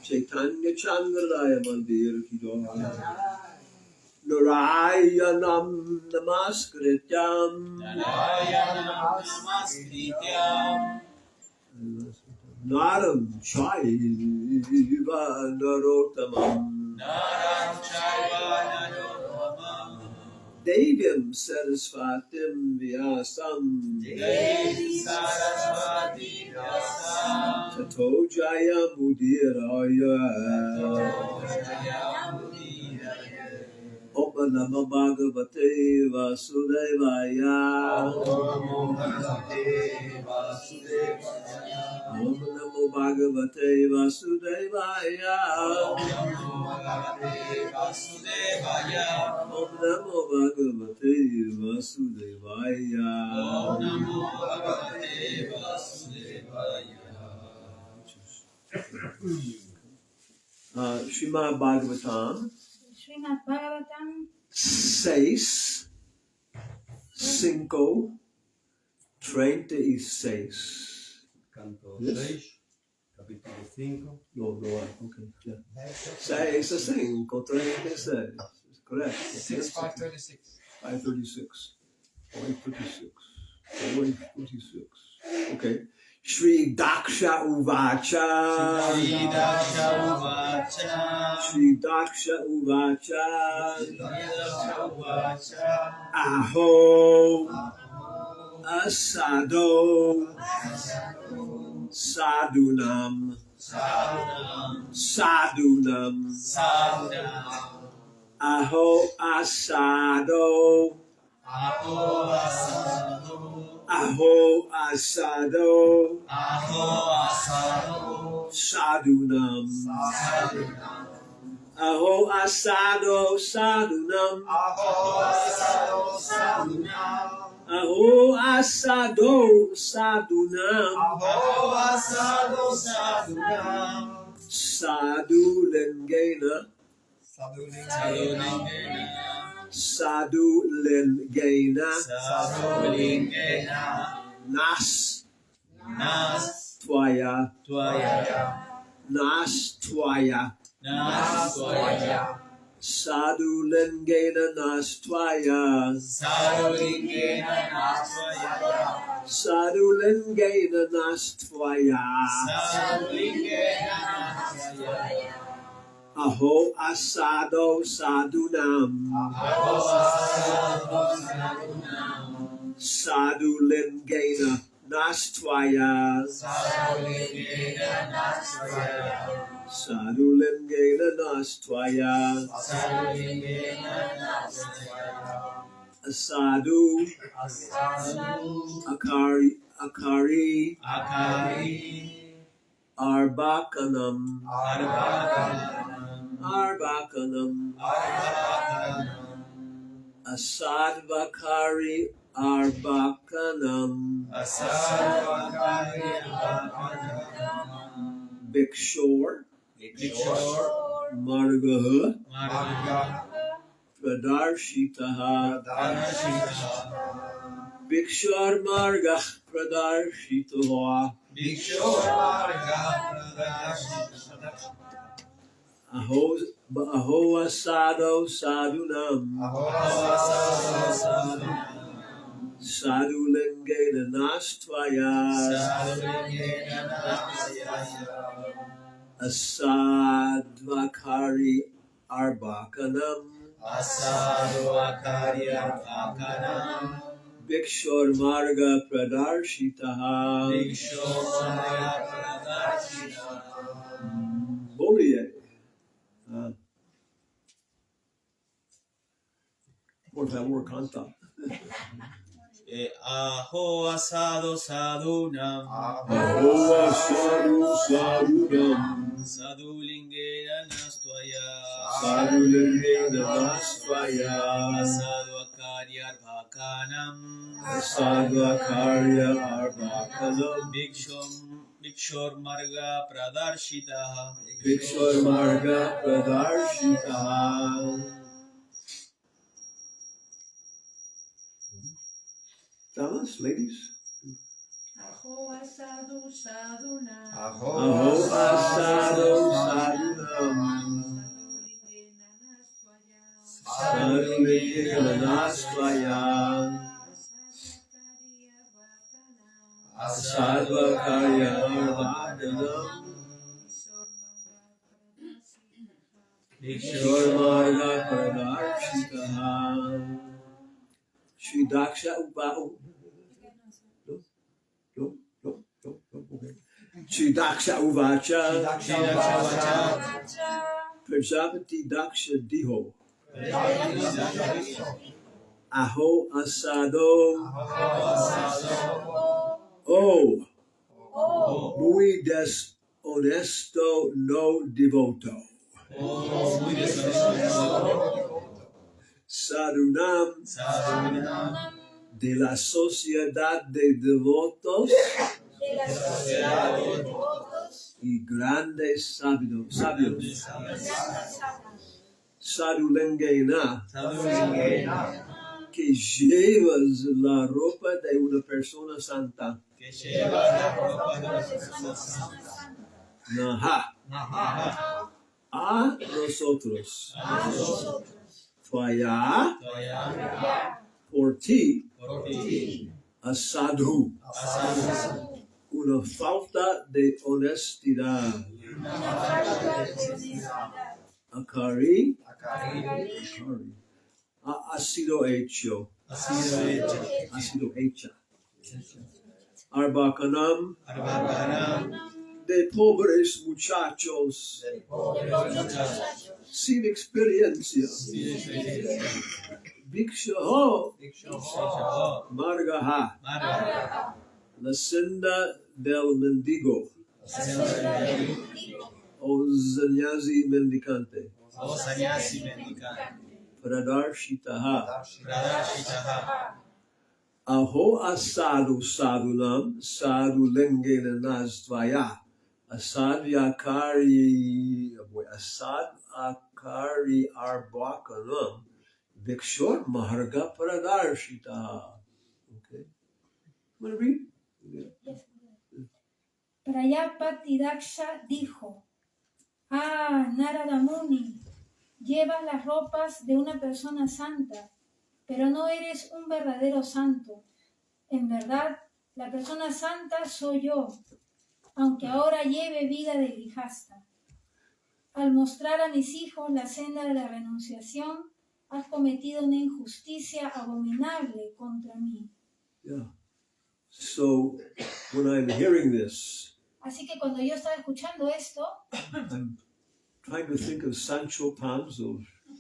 Chaitanya Chandradaya Mandir ki jai. Narayanam Namaskrityam Naram Chaiva Narottamam Devyam Saraswatim Vyasam Tato Jaya Mudiraya Om Namo Bhagavate Vasudevaya Om Namo Bhagavate Vasudevaya Om Namo Bhagavate Vasudevaya Srimad Bhagavatam 6, 5, 36. Canto 6, capítulo 5. No, okay. Yeah. 6 a 5, 36. Correct. 6, 536. 536. 536. Okay. Shri Daksha Uvacha. Aho Asado Sadunam Aho Asado Sadunam Aho Asado Sadunam Aho Asado Sadunam Sadhu Lengena Nas Twaya Sadhu Lengena Nas Twaya Sadhu Lengena Nas Twaya Aho Asado Sadunam Sadhu Lengena Nastvaya. Sadulingena Nastvaya. Sadulingena Nastvaya. Sadulingena Nastvaya. Asadu. Akari. Arbakanam. Asadvakari Arbakanam. Bikshor. Margaha. Pradarshitaha. Bikshor Marga Pradarshitaha. Aho asado sadunam. Sadulingena Nastvaya. Asadvakari Arbakanam. Bikshor Marga Pradarshitaha. Boliye. Por favor, canta. Aho asado sadunam. Aho asadu sadunam. Sadulingena Nastvaya. Sadulingena Nastvaya. Asadvakari Arbakanam. Asadvakari Arbakanam. Bikshor Marga Pradarshitaha. Bikshor Marga Pradarshitaha. Fellas, ladies. Aho asadu sadunam. Aho asado sadunam. Sadulingena Nastvaya. Asadvakari Arbakanam. Bikshor Marga Pradarshitaha. Shri Daksha Upao. Shri Daksha Uvacha. Prajapati Daksha Diho. Aho asado. Oh, muy deshonesto no devoto. Sadunam de la sociedad de devotos y grandes sabios. Sadulingena, que llevas la ropa de una persona santa. Naha. A nosotros. Tvaya. Por ti. Asadu. Una falta de honestidad. Akari. Ha sido hecho. Ha sido hecha. Arbakanam. De pobres muchachos. Sin experiencia. Bikshaho. Margaha. La senda del mendigo. O sannyasi mendicante. Pradarshitaha. Aho asadu sadunam sadulingena nastvaya. Asad akari arbakanam. Bikshor Maharga Pradarshitaha. Okay. Want to read? Yes. Prajapati Daksha dijo: Ah, Narada Muni, llevas las ropas de una persona santa, pero no eres un verdadero santo. En verdad, la persona santa soy yo, aunque ahora lleve vida de grijasta. Al mostrar a mis hijos la senda de la renunciación, has cometido una injusticia abominable contra mí. Yeah. So when I'm hearing this, Así que cuando yo estaba escuchando esto, I'm trying to think of Sancho Panza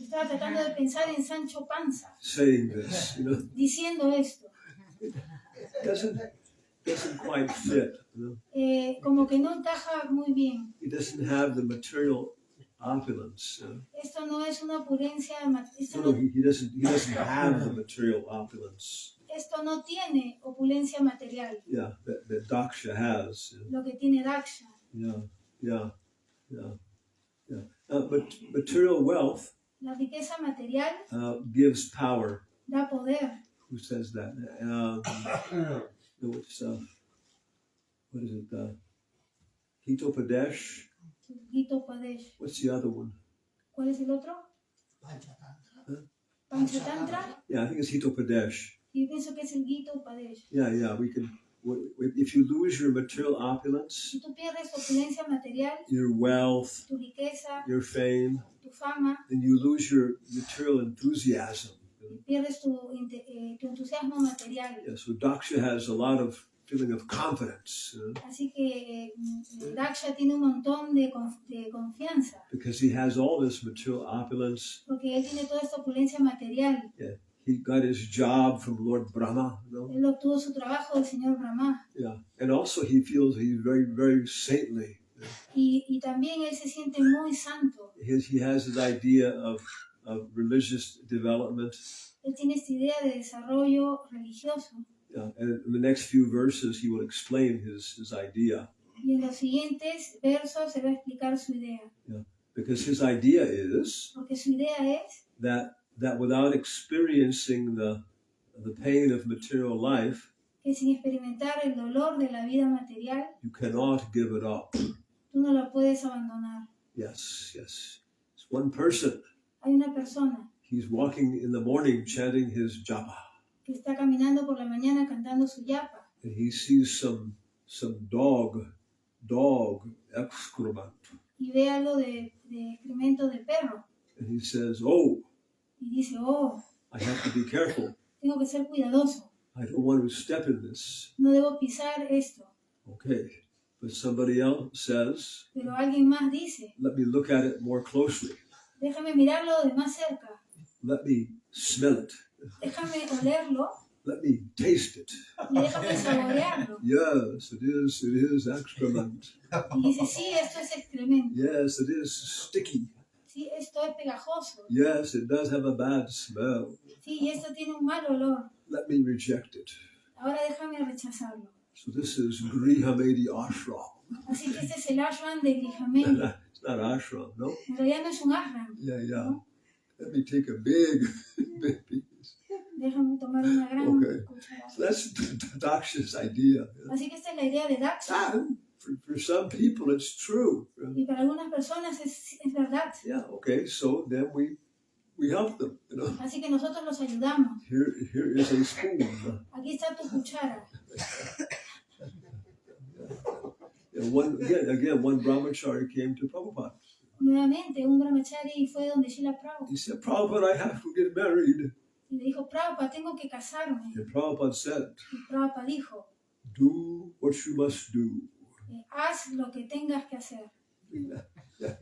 estaba tratando de pensar en Sancho Panza, saying this, diciendo esto. doesn't quite fit, Como que no encaja muy bien. He doesn't have the material opulence. Esto no es una opulencia, He doesn't have the material opulence. esto no tiene opulencia material, Yeah, that Daksha has. lo que tiene Daksha. Yeah. But material wealth La riqueza material gives power. da poder. Who says that? What is it? Hitopadesh? Gita Upadesh. What's the other one? ¿Cuál es el otro? Panchatantra. Yeah, I think it's Hitopadesh. Yo pienso que es el Gita Upadesh. Yeah, we can. If you lose your material opulence, Si tú pierdes tu opulencia material, your wealth, tu riqueza, your fame, tu fama, then you lose your material enthusiasm. pierdes tu entusiasmo material. Yeah, so Daksha has a lot of feeling of confidence. Así que Daksha tiene un montón de confianza, Because he has all this material opulence. porque él tiene toda esta opulencia material. Yeah, he got his job from Lord Brahma. Él obtuvo su trabajo del señor Brahma. Yeah, and also he feels he's very, very saintly. Y también él se siente muy santo. He has his idea of religious development. Él tiene esta idea de desarrollo religioso. Yeah, and in the next few verses he will explain his idea. Y en los siguientes versos se va a explicar su idea. Yeah, because his idea is Porque su idea es that without experiencing the pain of material life, que sin experimentar el dolor de la vida material, you cannot give it up. tú no la puedes abandonar. Yes. It's one person. Hay una persona He's walking in the morning chanting his japa, que está caminando por la mañana cantando su yapa and he sees some dog excrement, y ve algo de excremento de perro and he says, "Oh, y dice, oh, I have to be careful. tengo que ser cuidadoso, I don't want to step in this." no debo pisar esto. Okay, but somebody else says, Pero alguien más dice, "Let me look at it more closely. déjame mirarlo de más cerca, Let me smell it. déjame olerlo Let me taste it. y déjame saborearlo. Yes, it is excrement. Y dice, sí, esto es excremento, Yes, it is sticky. sí, esto es pegajoso, Yes, it does have a bad smell. sí, y esto tiene un mal olor. Let me reject it." Ahora déjame rechazarlo. So this is Grihamedi Ashram. Así que este es el ashram de Grihamedi. It's not ashram, no? En realidad no es un ashram. Yeah. Let me take a big piece. Déjame tomar una gran Okay. cucharada. So that's Daksha's idea. Así que esta es la idea de Daksha. And for some people, it's true. Y para algunas personas es verdad. Yeah, okay, so then we help them. Así que nosotros los ayudamos. Here is a spoon. Aquí está tu cuchara. And one brahmachari came to Prabhupada. Nuevamente, un brahmachari fue donde Srila Prabhupada. He said, "Prabhupada, I have to get married." Y le dijo, Prabhupada, tengo que casarme. And Prabhupada said, Y Prabhupada dijo, "Do what you must do." haz lo que tengas que hacer. Yeah.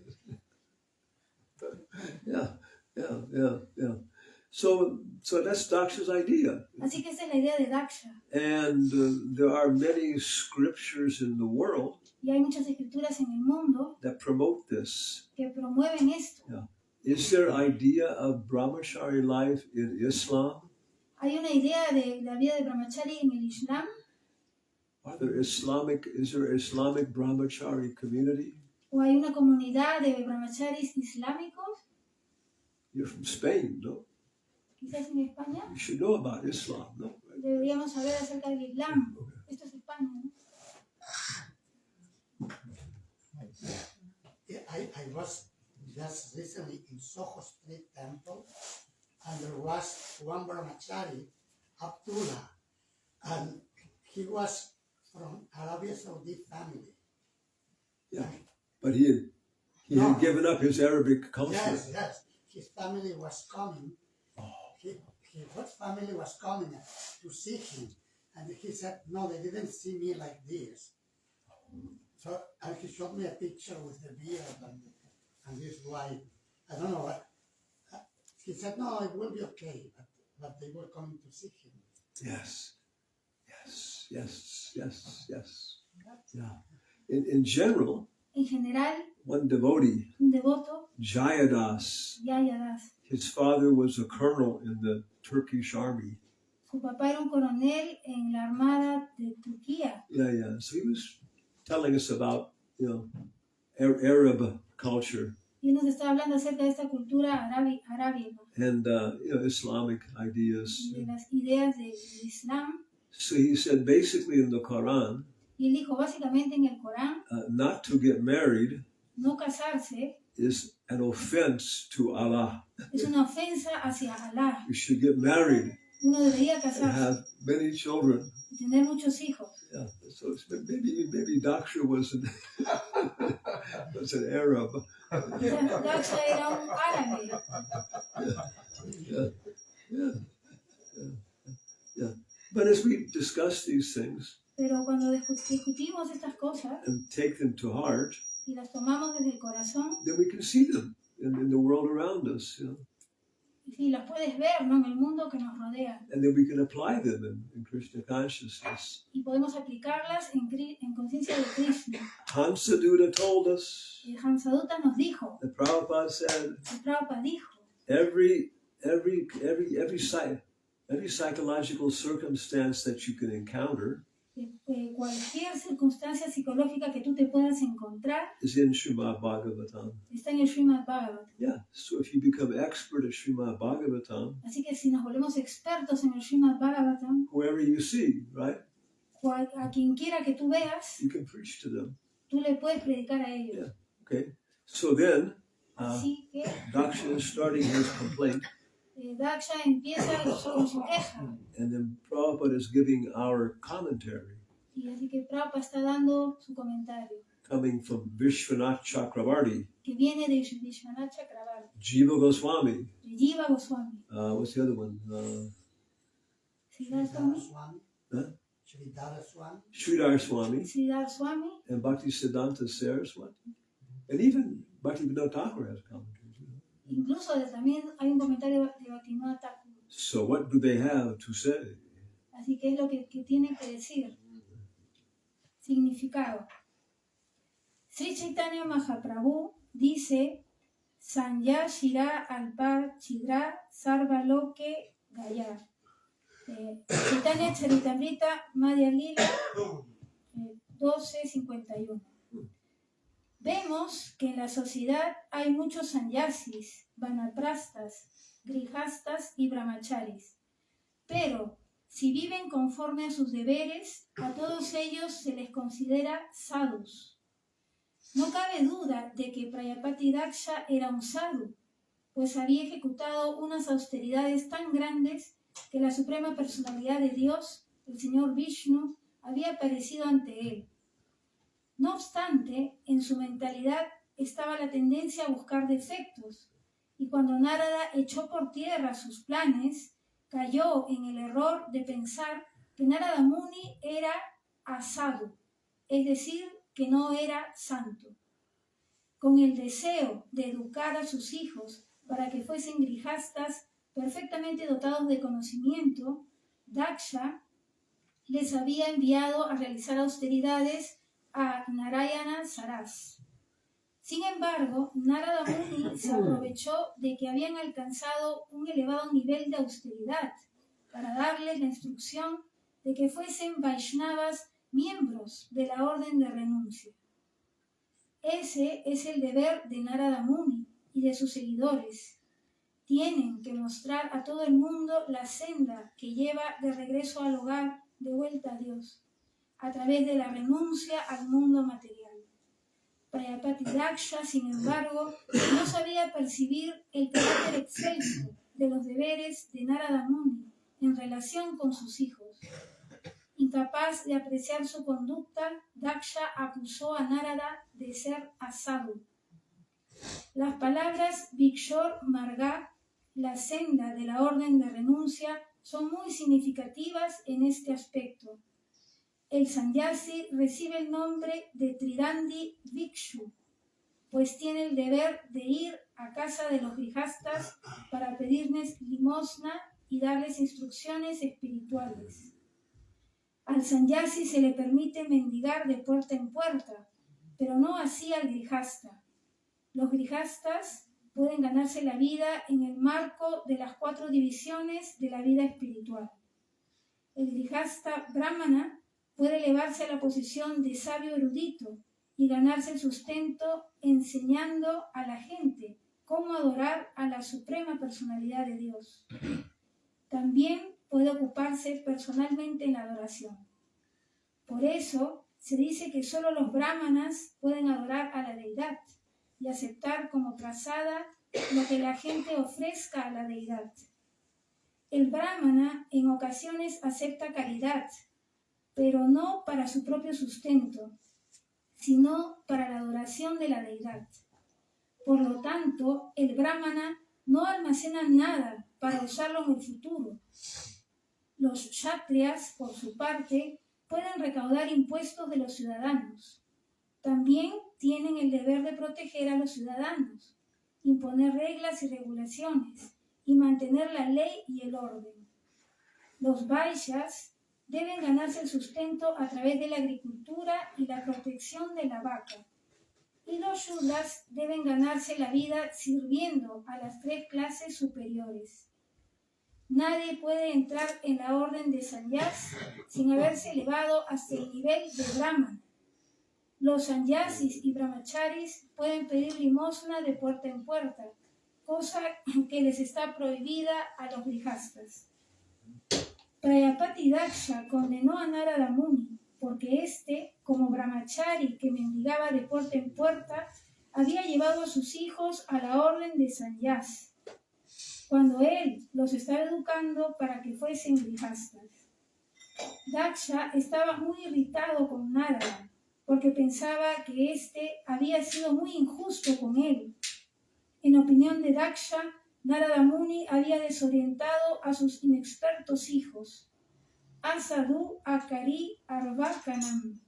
So that's Daksha's idea. Así que esa es la idea de Daksha. And there are many scriptures in the world Y hay muchas escrituras en el mundo that promote this. que promueven esto. Yeah. Is there idea of brahmachari life in Islam? Hay una idea de la vida de brahmachari en el Islam. Is there Islamic brahmachari community? ¿O hay una comunidad de brahmacharis islámicos? You're from Spain, no? Quizás en España. You should know about Islam, no? Deberíamos saber acerca del Islam. Esto es España, ¿no? I was just recently in Soho Street Temple, and there was one brahmachari, Octubre, and he was from Arabia Saudi family. Yeah, but he had given up his Arabic culture. Yes. His family was coming. His family was coming to see him, And he said, no, they didn't see me like this. So and he showed me a picture with the beard and this white. I don't know what. He said, no, it will be okay, but they were coming to see him. Yes. Yes. Yes. Yes. Yes. Yeah. In general, En general, one devotee, un devoto, Jayadas, Yayadas, his father was a colonel in the Turkish army. su papá era un coronel en la armada de Turquía. Yeah. So he was telling us about, Arab culture Y nos estaba hablando acerca de esta cultura arábiga and, Islamic ideas. y de las ideas del Islam. So he said, basically in the Quran, Y él dijo, básicamente en el Corán, not to get married no casarse is an offense to Allah. es una ofensa hacia Alá. You should get married Uno debería and casarse have many children. y tener muchos hijos. Yeah. So it's maybe Daksha was an Arab. Daksha era un árabe. Yeah. But as we discuss these things Pero cuando discutimos estas cosas and take them to heart, y las tomamos desde el corazón, then we can see them in the world around us, sí, las puedes ver, ¿no?, en el mundo que nos rodea. and then we can apply them in Krishna consciousness. Y podemos aplicarlas en conciencia de Krishna. Hansaduta told us, El Hansaduta nos dijo, the Prabhupada said, el Prabhupada dijo, every psychological circumstance that you can encounter que cualquier circunstancia psicológica que tú te puedas encontrar is in Srimad Bhagavatam. está en el Srimad Bhagavatam. Yeah, so if you become expert at Srimad Bhagavatam, Así que si nos volvemos expertos en el Srimad Bhagavatam, whoever you see, right, a quien quiera que tú veas, you can preach to them. tú le puedes predicar a ellos. Yeah. Okay, so then Así que Daksha is starting his complaint, Daksha empieza con su queja. and then Prabhupada is giving our commentary, Y así que Prabhupada está dando su comentario, coming from Vishwanath Chakravarti, que viene de Vishwanath Chakravarti, Jiva Goswami, de Jiva Goswami, what's the other one? Sridhar Swami, Sridhar Swami, Sridhar Swami, and Bhaktisiddhanta Saraswati, and even Bhaktivinoda Thakur has commentaries. incluso también hay un comentario de Bhaktivinoda Thakur. So what do they have to say? Así que es lo que tiene que decir. Significado. Sri Chaitanya Mahaprabhu dice, Sanya Shira Alpa Chidra Sarva Loke Gaya. Chaitanya Charitamrita Madhya Lila 12:51. Vemos que en la sociedad hay muchos sannyasis, vanaprastas, grijastas y brahmacharis. Pero, si viven conforme a sus deberes, a todos ellos se les considera sadhus. No cabe duda de que Prayapati Daksha era un sadhu, pues había ejecutado unas austeridades tan grandes que la suprema personalidad de Dios, el Señor Vishnu, había aparecido ante él. No obstante, en su mentalidad estaba la tendencia a buscar defectos, y cuando Narada echó por tierra sus planes, cayó en el error de pensar que Narada Muni era asadu, es decir, que no era santo. Con el deseo de educar a sus hijos para que fuesen grijastas perfectamente dotados de conocimiento, Daksha les había enviado a realizar austeridades a Narayana Saras. Sin embargo, Narada Muni se aprovechó de que habían alcanzado un elevado nivel de austeridad para darles la instrucción de que fuesen Vaishnavas miembros de la orden de renuncia. Ese es el deber de Narada Muni y de sus seguidores. Tienen que mostrar a todo el mundo la senda que lleva de regreso al hogar, de vuelta a Dios, a través de la renuncia al mundo material. Prayapati Daksha, sin embargo, no sabía percibir el carácter excelso de los deberes de Narada Muni en relación con sus hijos. Incapaz de apreciar su conducta, Daksha acusó a Narada de ser asadu. Las palabras Bhikshor Marga, la senda de la orden de renuncia, son muy significativas en este aspecto. El sannyasi recibe el nombre de Tridandi Bhikshu, pues tiene el deber de ir a casa de los grihastas para pedirles limosna y darles instrucciones espirituales. Al sannyasi se le permite mendigar de puerta en puerta, pero no así al grihasta. Los grihastas pueden ganarse la vida en el marco de las 4 divisiones de la vida espiritual. El grihasta brahmana puede elevarse a la posición de sabio erudito y ganarse el sustento enseñando a la gente cómo adorar a la suprema personalidad de Dios. También puede ocuparse personalmente en la adoración. Por eso se dice que solo los brahmanas pueden adorar a la deidad y aceptar como prasada lo que la gente ofrezca a la deidad. El brahmana en ocasiones acepta caridad, pero no para su propio sustento, sino para la adoración de la deidad. Por lo tanto, el brahmana no almacena nada para usarlo en el futuro. Los kshatriyas, por su parte, pueden recaudar impuestos de los ciudadanos. También tienen el deber de proteger a los ciudadanos, imponer reglas y regulaciones y mantener la ley y el orden. Los vaishyas deben ganarse el sustento a través de la agricultura y la protección de la vaca. Y los shudras deben ganarse la vida sirviendo a las 3 clases superiores. Nadie puede entrar en la orden de sannyas sin haberse elevado hasta el nivel de brahman. Los sannyasis y brahmacharis pueden pedir limosna de puerta en puerta, cosa que les está prohibida a los grihastas. Prayapati Daksha condenó a Narada Muni porque éste, como brahmachari que mendigaba de puerta en puerta, había llevado a sus hijos a la orden de sannyas, cuando él los estaba educando para que fuesen grihastas. Daksha estaba muy irritado con Narada, porque pensaba que éste había sido muy injusto con él. En opinión de Daksha, Narada Muni había desorientado a sus inexpertos hijos. Asadu Akari Arvakanam.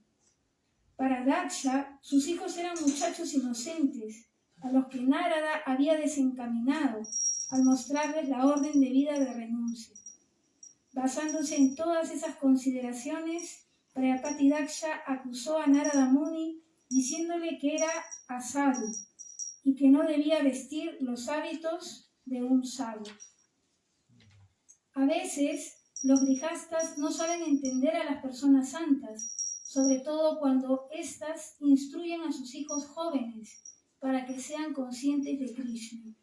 Para Daksha, sus hijos eran muchachos inocentes, a los que Narada había desencaminado al mostrarles la orden de vida de renuncia. Basándose en todas esas consideraciones, Prayapati Daksha acusó a Narada Muni diciéndole que era asadu y que no debía vestir los hábitos de un sadhu. A veces, los grihastas no saben entender a las personas santas, sobre todo cuando éstas instruyen a sus hijos jóvenes para que sean conscientes de Krishna.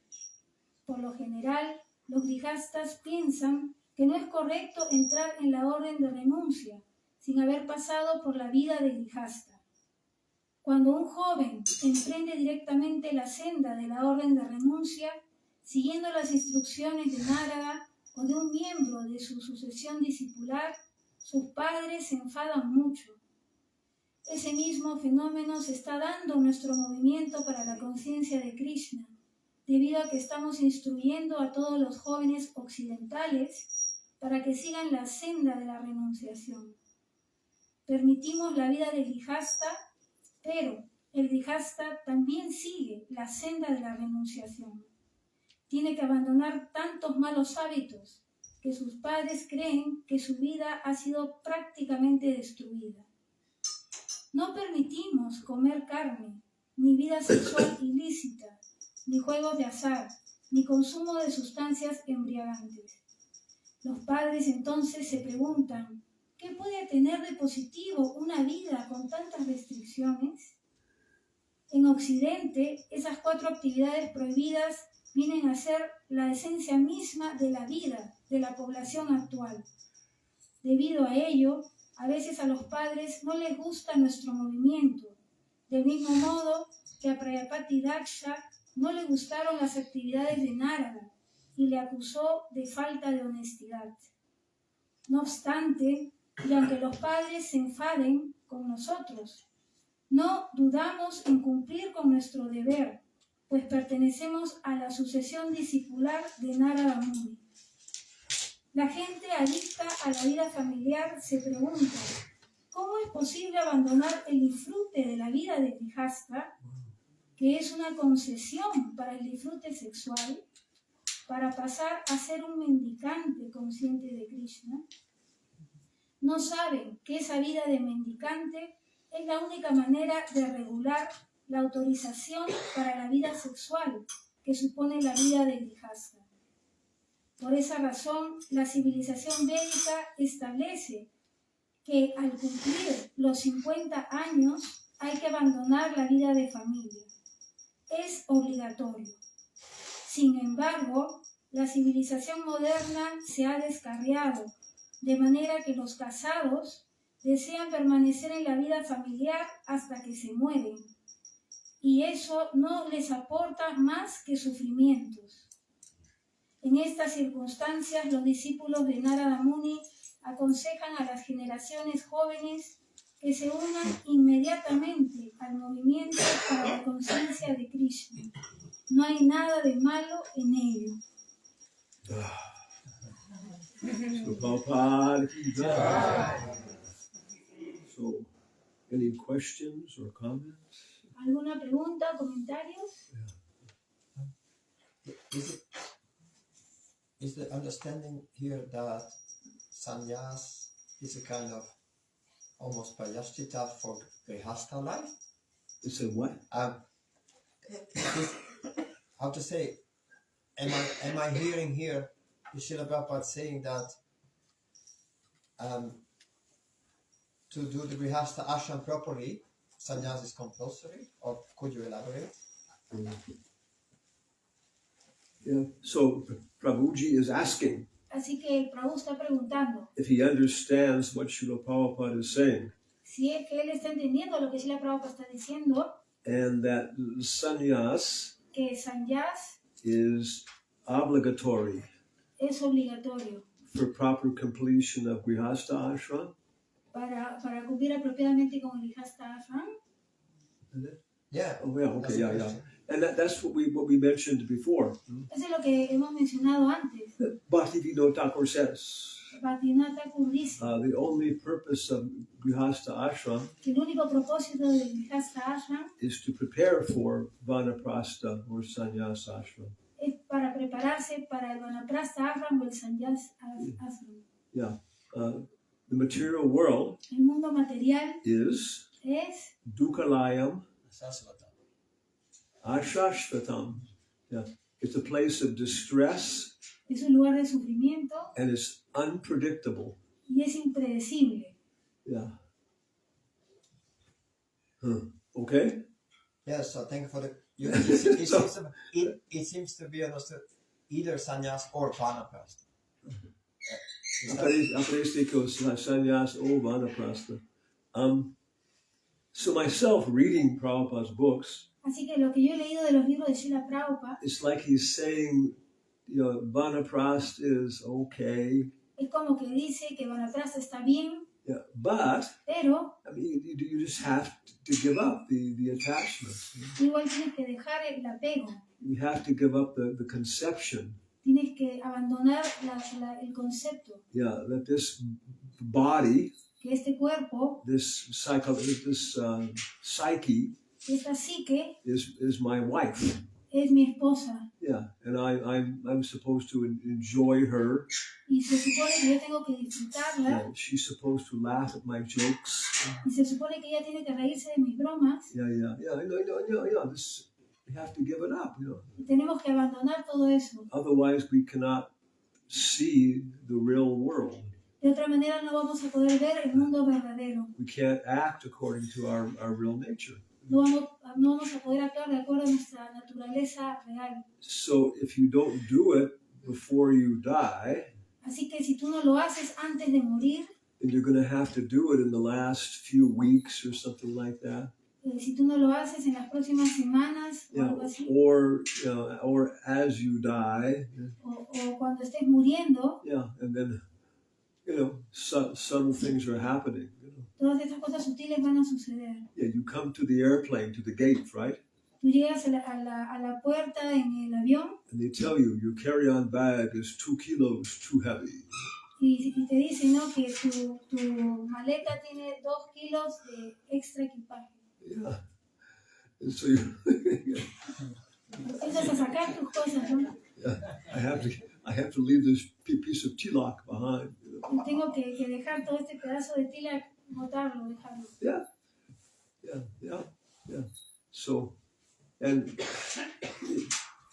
Por lo general, los grihastas piensan que no es correcto entrar en la orden de renuncia sin haber pasado por la vida de grihasta. Cuando un joven emprende directamente la senda de la orden de renuncia, siguiendo las instrucciones de Narada o de un miembro de su sucesión discipular, sus padres se enfadan mucho. Ese mismo fenómeno se está dando en nuestro movimiento para la conciencia de Krishna, debido a que estamos instruyendo a todos los jóvenes occidentales para que sigan la senda de la renunciación. Permitimos la vida del grihasta, pero el grihasta también sigue la senda de la renunciación. Tiene que abandonar tantos malos hábitos que sus padres creen que su vida ha sido prácticamente destruida. No permitimos comer carne, ni vida sexual ilícita, ni juegos de azar, ni consumo de sustancias embriagantes. Los padres entonces se preguntan, ¿qué puede tener de positivo una vida con tantas restricciones? En Occidente, esas 4 actividades prohibidas vienen a ser la esencia misma de la vida de la población actual. Debido a ello, a veces a los padres no les gusta nuestro movimiento, del mismo modo que a Prayapati Daksha no le gustaron las actividades de Narada y le acusó de falta de honestidad. No obstante, y aunque los padres se enfaden con nosotros, no dudamos en cumplir con nuestro deber, pues pertenecemos a la sucesión discipular de Narada Muni. La gente adicta a la vida familiar se pregunta, ¿cómo es posible abandonar el disfrute de la vida de Grihasta, que es una concesión para el disfrute sexual, para pasar a ser un mendicante consciente de Krishna? No saben que esa vida de mendicante es la única manera de regular la autorización para la vida sexual que supone la vida de Grihasta. Por esa razón, la civilización védica establece que al cumplir los 50 años hay que abandonar la vida de familia. Es obligatorio. Sin embargo, la civilización moderna se ha descarriado, de manera que los casados desean permanecer en la vida familiar hasta que se mueren. Y eso no les aporta más que sufrimientos. En estas circunstancias, los discípulos de Narada Muni aconsejan a las generaciones jóvenes que se unan inmediatamente al movimiento para la conciencia de Krishna. No hay nada de malo en ello. So, Prabhupada ki jai. So, any questions or comments? ¿Alguna pregunta o comentarios? Is the understanding here that sannyas is a kind of almost prayasthita for grihastha life? It's a what? How to say? Am I hearing here Srila Prabhupada saying that to do the grihastha ashram properly, sannyas is compulsory? Or could you elaborate? Yeah. So Prabhuji is asking Así que Prabhu está preguntando if he understands what Srila Prabhupada is saying, si es que él está entendiendo lo que Srila Prabhupada está diciendo, and that sannyas que sannyas is obligatory es obligatorio for proper completion of Grihastha ashram. para cumplir apropiadamente con el Grihastha ashram. Yeah. Oh yeah, okay, yeah. And that's what we mentioned before. Eso es lo que hemos mencionado antes. Bhaktivinoda Thakur says Bhaktivinoda Thakur dice the only purpose of Grihastha ashram que el único propósito del Grihastha ashram is to prepare for Vanaprastha or Sannyas ashram. es para prepararse para el Vanaprastha ashram o el Sannyas ashram. Yeah. The material world El mundo material is es Dukalayam Sasvata. Ashashvatam. Yeah. It's a place of distress un lugar de sufrimiento and it's unpredictable. y es impredecible. Yeah. Okay? Yes, so thank you for the... It seems to be understood either sannyas or vanaprastha. Sannyas o Vanaprastha. So myself reading Prabhupada's books, Así que lo que yo he leído de los libros de Srila Prabhupada it's like he's saying, Vanaprastha is okay. es como que dice que Vanaprastha está bien, Yeah, but pero I mean, you just have to give up the attachment. igual tienes que dejar el apego, You have to give up the conception. tienes que abandonar el concepto Yeah, that this body, que este cuerpo, this psyche esta psique is my wife. es mi esposa Yeah, and I'm supposed to enjoy her. y se supone que yo tengo que disfrutarla Yeah, she's supposed to laugh at my jokes. y se supone que ella tiene que reírse de mis bromas Yeah. I know. This, we have to give it up. y tenemos que abandonar todo eso. Otherwise, we cannot see the real world. De otra manera no vamos a poder ver el mundo verdadero. We can't act according to our real nature. No vamos a poder actuar de acuerdo a nuestra naturaleza real. So if you don't do it before you die, Así que si tú no lo haces antes de morir, then you're going to have to do it in the last few weeks or something like that. Si tú no lo haces en las próximas semanas o algo así, Or as you die. o cuando estés muriendo, Yeah, and then, subtle things are happening. todas estas cosas sutiles van a suceder. Yeah, you come to the airplane, to the gate, right? Tú llegas a la puerta en el avión and they tell you your carry-on bag is 2 kilos too heavy. y te dicen, ¿no?, que tu maleta tiene 2 kilos de extra equipaje. Yeah. And so you, Empiezas a sacar tus cosas, ¿no? yeah, I have to leave this piece of tilak behind. You know? Y tengo que dejar todo este pedazo de tila, botarlo, dejarlo. Yeah. So, and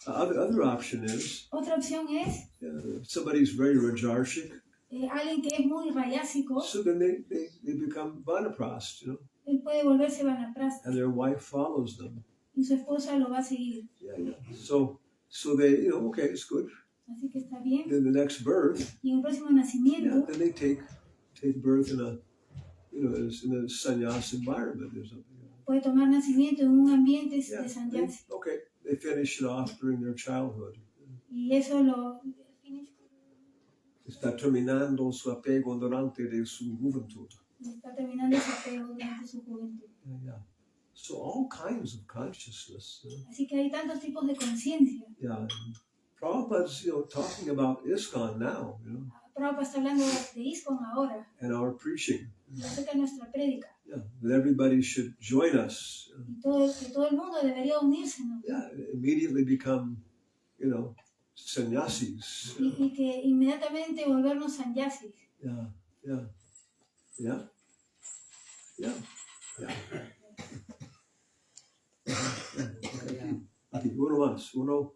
the other option is Otra opción es somebody's very rajarshik, alguien que es muy rayásico, so then they become vanaprast, you know, él puede volverse vanaprasta and their wife follows them. y su esposa lo va a seguir. Yeah. So they, you know, okay, it's good. Así que está bien. Then the next birth, Y en el próximo nacimiento, then they take birth in a, you know, in a sannyas environment or something. puede tomar nacimiento en un ambiente Yeah, de sannyasi. they finish it off during their childhood. Y eso lo... Está terminando su apego durante de su juventud. Está terminando su apego durante su juventud. Yeah. So all kinds of consciousness. Así que hay tantos tipos de conciencia. Yeah. Prabhupada's, you know, talking about ISKCON now, you know, Prabhupada está hablando de ISKCON ahora, and our preaching. y acerca de nuestra prédica. Yeah, that everybody should join us. Y que todo el mundo debería unirse, ¿no? Yeah, immediately become, you know, sannyasis. Y que inmediatamente volvernos sannyasis. Yeah. Aquí, uno más. Uno,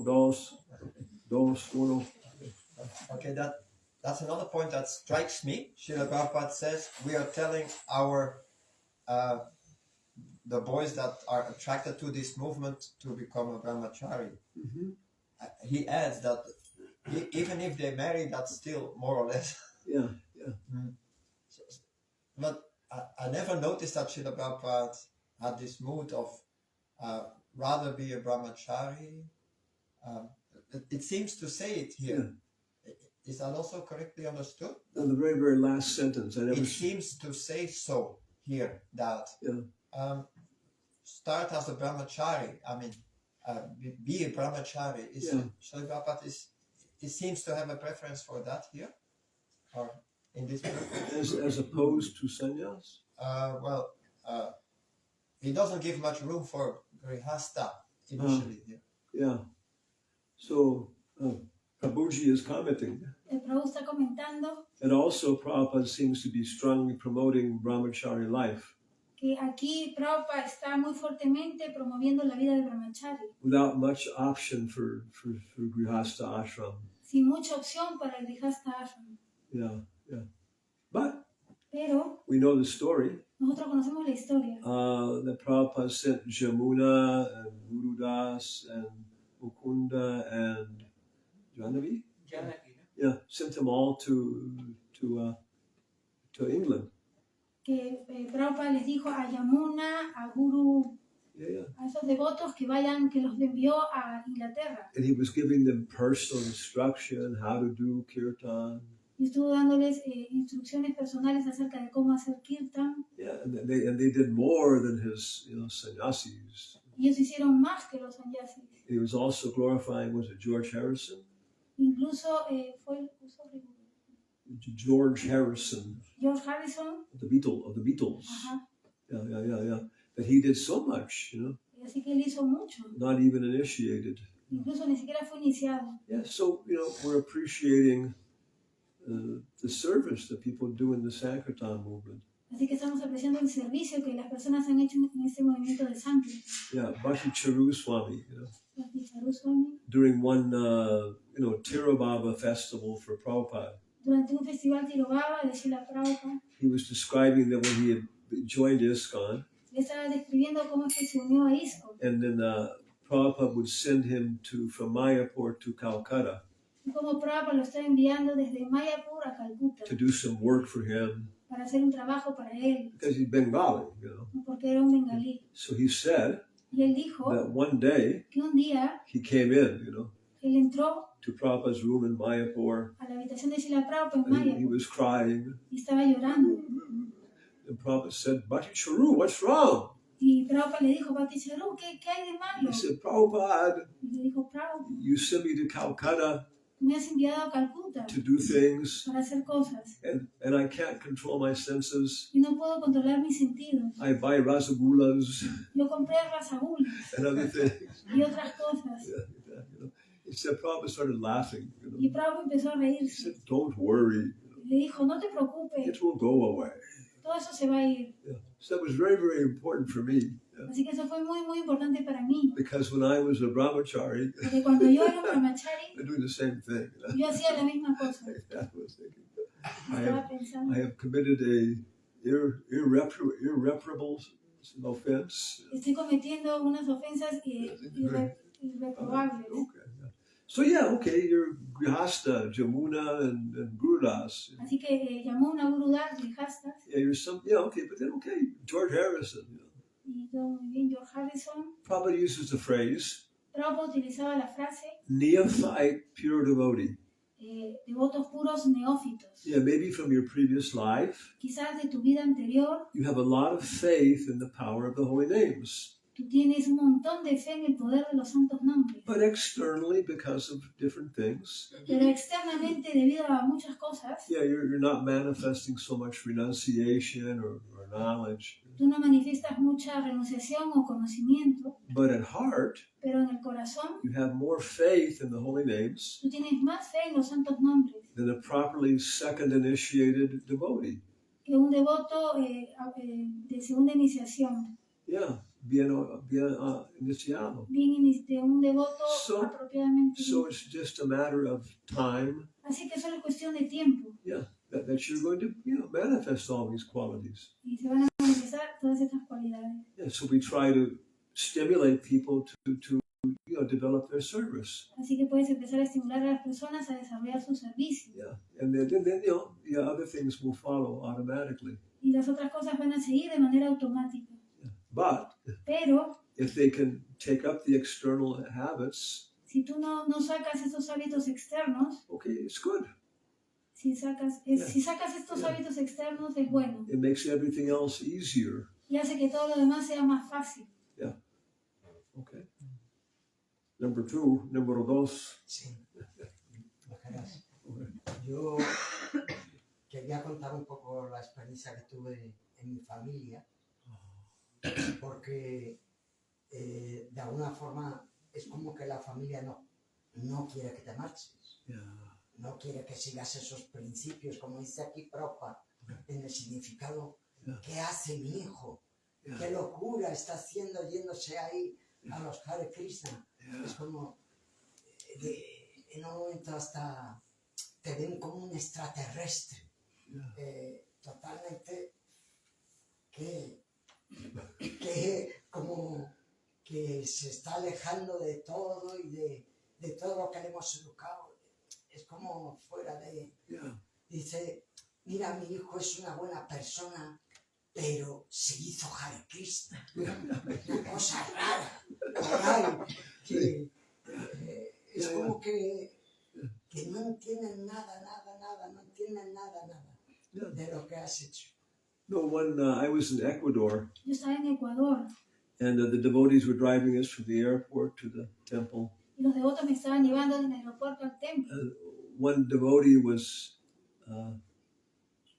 dos, uno. Okay, that's another point that strikes me. Srila Prabhupada says we are telling our the boys that are attracted to this movement to become a brahmachari. Mm-hmm. He adds that even if they marry, that's still more or less. Yeah. But I never noticed that Srila Prabhupada had this mood of rather be a brahmachari. It seems to say it here. Yeah. Is that also correctly understood? In the very, very last sentence, It seems to say so here that start as a brahmachari. I mean, be a brahmachari. Srila Prabhupada it seems to have a preference for that here, or in this as opposed to sannyas. He doesn't give much room for grihastha initially here. Yeah. So Prabhuji is commenting. El Prabhu está comentando And also Prabhupada seems to be strongly promoting brahmachari life. Que aquí Prabhupada está muy fuertemente promoviendo la vida del brahmachari. Without much option for grihastha ashram. Sin mucha opción para el grihastha ashram. Yeah. Pero we know the story. Nosotros conocemos la historia. That Prabhupada sent Jamuna and Guru Das and Mukunda and Janavi? Yeah, sent them all to England. Que Prabhupada les dijo a Yamuna, a Guru, a esos devotos que vayan, que los envió a Inglaterra. And he was giving them personal instruction, how to do kirtan. Y estuvo dándoles instrucciones personales acerca de cómo hacer kirtan. Yeah, and they did more than his sannyasis. Y ellos hicieron más que los sannyasis. He was also glorifying, was it George Harrison? Incluso fue George Harrison. George Harrison. Of the Beatles. Ajá. Yeah. That he did so much, you know. Y así que él hizo mucho. Not even initiated. Incluso ni siquiera fue iniciado. Yeah, so, you know, we're appreciating the service that people do in the Sankirtan movement. Así que estamos apreciando el servicio que las personas han hecho en este movimiento de Sankirtan. Yeah, Bhakti Swami, you know. Bhakti Swami. During one, Tirobhava festival for Prabhupada. Durante un festival Tirobhava de Srila Prabhupada. He was describing that when he had joined ISKCON. Le estaba describiendo cómo es que se unió a ISKCON. And then Prabhupada would send him from Mayapur to Calcutta. Y como Prabhupada lo está enviando desde Mayapur a Calcuta. To do some work for him. Para hacer un trabajo para él. Because he's Bengali, you know. Porque era un bengalí. So he said y él dijo that one day que un día he came in, you know. Él entró to Prabhupada's room in Mayapur. A la habitación de Srila Prabhupada en Mayapur. He was crying. Y estaba llorando. And Prabhupada said, Bhakti Charu, what's wrong? Y Prabhupada le dijo, Bhattacharya, ¿qué hay de malo? He said, Prabhupada, Y le dijo, Prabhupada, you sent me to Calcutta tú me has enviado a Calcuta to do things, para hacer cosas. and I can't control my senses. Y no puedo controlar mis sentidos. I buy rasagulas Yo compré rasagulas and other things. y otras cosas. He said, Prabhupada started laughing. Y Prabhupada empezó a He reírse. said, don't worry. Y le dijo, no te preocupes, It will go away. todo eso se va a ir. So that was very, very important for me. Así que eso fue muy, muy importante para mí. Because when I was a brahmachari, Porque cuando yo era un brahmachari, I'm doing the same thing. yo hacía la misma cosa. I was thinking, Estaba pensando, I have committed a irreparable offense. estoy cometiendo unas ofensas irreprobables. Okay. So okay, you're Grihasta, Jamuna, and Gurudas. Así que llamó una Gurudas, Grihastas, Okay, but then George Harrison. y todo muy bien, George Harrison. Prabhupada uses the phrase Prabhupada utilizaba la frase neophyte pure devotee. devotos puros neófitos. Yeah, maybe from your previous life, Quizás de tu vida anterior, you have a lot of faith in the power of the holy names. tú tienes un montón de fe en el poder de los santos nombres. But externally, because of different things, Pero externamente, debido a muchas cosas, you're not manifesting so much renunciation or knowledge. tú no manifiestas mucha renunciación o conocimiento, But at heart, pero en el corazón you have more faith in the holy names tú tienes más fe en los santos nombres than a properly second initiated devotee. que un devoto de segunda iniciación, Yeah, bien iniciado. de un devoto So- apropiadamente. So it's just a matter of time. Así que solo es cuestión de tiempo Yeah, that you're going to manifest all these qualities. y se van a manifestar todas estas cualidades. Yeah, so we try to stimulate people to develop their service. Así que puedes empezar a estimular a las personas a desarrollar su servicio. Yeah, and then other things will follow automatically. Y las otras cosas van a seguir de manera automática. But Pero if they can take up the external habits, si tú no sacas estos hábitos externos, okay, it's good. si sacas estos Yeah. hábitos externos es bueno. It makes everything else easier. Y hace que todo lo demás sea más fácil. Okay. Número dos. Sí. Gracias. Yo quería contar un poco la experiencia que tuve en mi familia, porque de alguna forma es como que la familia no quiere que te marches, no quiere que sigas esos principios, como dice aquí Prabhupada, en el significado. ¿Qué hace mi hijo? ¿Qué locura está haciendo yéndose ahí a los Hare Krishna? Es como, en un momento hasta te ven como un extraterrestre, totalmente que como que se está alejando de todo y de todo lo que le hemos educado. Es como fuera de... Dice, mira, mi hijo es una buena persona, pero se hizo Hare Krishna. Una cosa rara. Que, es como que no entienden nada de lo que has hecho. No, when I was in Ecuador, Yo estaba en Ecuador and the devotees were driving us from the airport to the temple. y los devotos me estaban llevando del aeropuerto al templo. One devotee was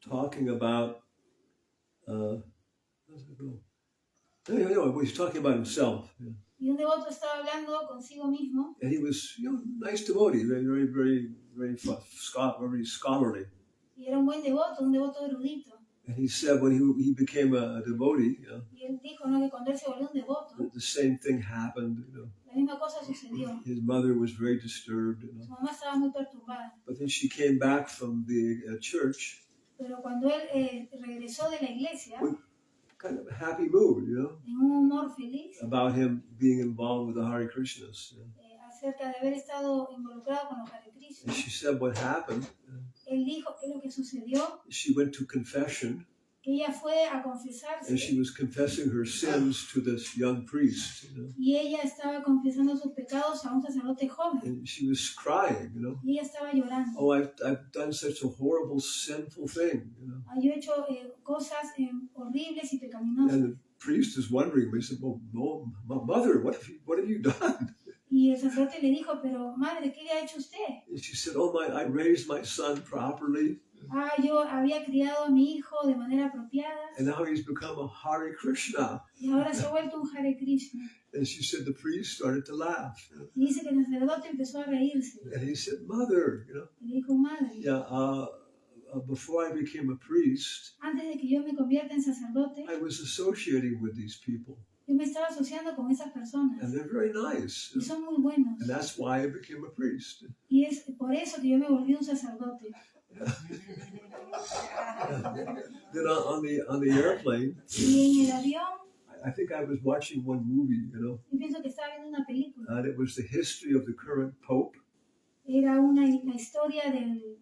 talking about, how does it go? Anyway, he's talking about himself. Y un devoto estaba hablando consigo mismo And he was, nice devotee, very, very, very scholarly. y era un buen devoto, un devoto erudito. And he said when he became a devotee, Y él dijo, ¿no?, que cuando él se volvió un devoto, the same thing happened. la misma cosa sucedió. His mother was very disturbed. Su mamá estaba muy perturbada. But then she came back from the church, Pero cuando él regresó de la iglesia, kind of a happy mood, en un humor feliz, about him being involved with the Hare Krishnas. acerca de haber estado involucrado con los Hare Krishna, And she said what happened. él dijo que lo que sucedió, She went to confession, que ella fue a and confesarse she was confessing her sins to this young priest. y ella estaba confesando sus pecados a un sacerdote joven And she was crying, y ella estaba llorando. Oh, I've done such a horrible, sinful thing, Yo he hecho cosas horribles y pecaminosas. And the priest is wondering. He said, well, mother, what have you done? Y el sacerdote le dijo, pero madre, ¿qué le ha hecho usted? And she said, oh, I raised my son properly. Yo había criado a mi hijo de manera apropiada. And now he's become a Hare Krishna. Y ahora se ha vuelto un Hare Krishna. And she said the priest started to laugh. Y dice que el sacerdote empezó a reírse. And he said, mother, Y le dijo, madre. Yeah, before I became a priest, Antes de que yo me convierta en sacerdote, I was associating with these people. Yo me estaba asociando con esas personas. And they're very nice. Y son muy buenos. And that's why I became a priest. Y es por eso que yo me volví un sacerdote. Then on the airplane, y en el avión, I think I was watching one movie, yo pienso que estaba viendo una película. And it was the history of the current pope. Era la historia del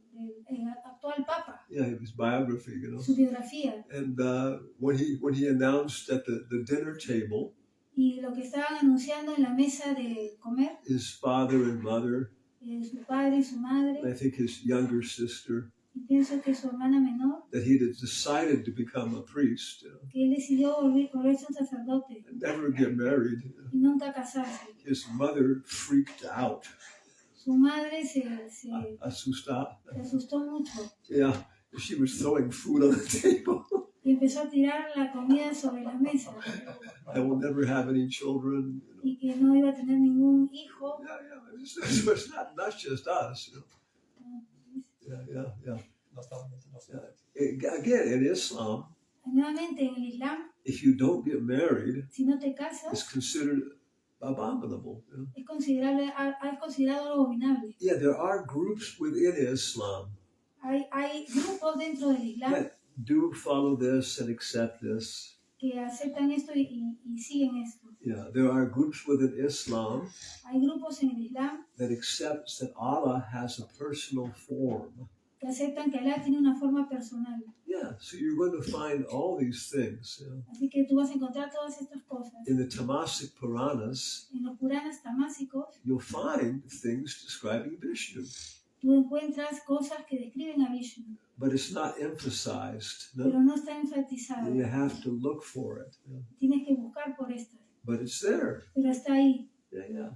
actual papa. Yeah, his biography, Su biografía. And when he announced at the dinner table, y lo que estaban anunciando en la mesa de comer, his father and mother, su padre y su madre, and I think his younger sister, y pienso que su hermana menor, that he had decided to become a priest, que él decidió volverse un sacerdote, and never get married. Y nunca casarse. His mother freaked out. Su madre se asustó mucho. Yeah, she was throwing food on the table. Y empezó a tirar la comida sobre la mesa. I will never have any children. Y que no iba a tener ningún hijo. Yeah. It's not just us. Yeah. Again, in Islam, nuevamente en el Islam, if you don't get married, si no te casas, it's considered abominable. Es considerado algo abominable. Yeah, there are groups within Islam. Hay grupos dentro del Islam that do follow this and accept this. Que aceptan esto y siguen esto. Yeah, there are groups within Islam. Hay grupos en el Islam that accepts that Allah has a personal form. Que aceptan que Allah tiene una forma personal. Yeah, so you're going to find all these things. Así que tú vas a encontrar todas estas cosas. In the Tamasic Puranas, en los Puranas tamásicos, you'll find things describing Vishnu. Tú encuentras cosas que describen a Vishnu. But it's not emphasized. No? Pero no está enfatizado. You have to look for it. Tienes que buscar por estas. But it's there. Pero está ahí. Yeah.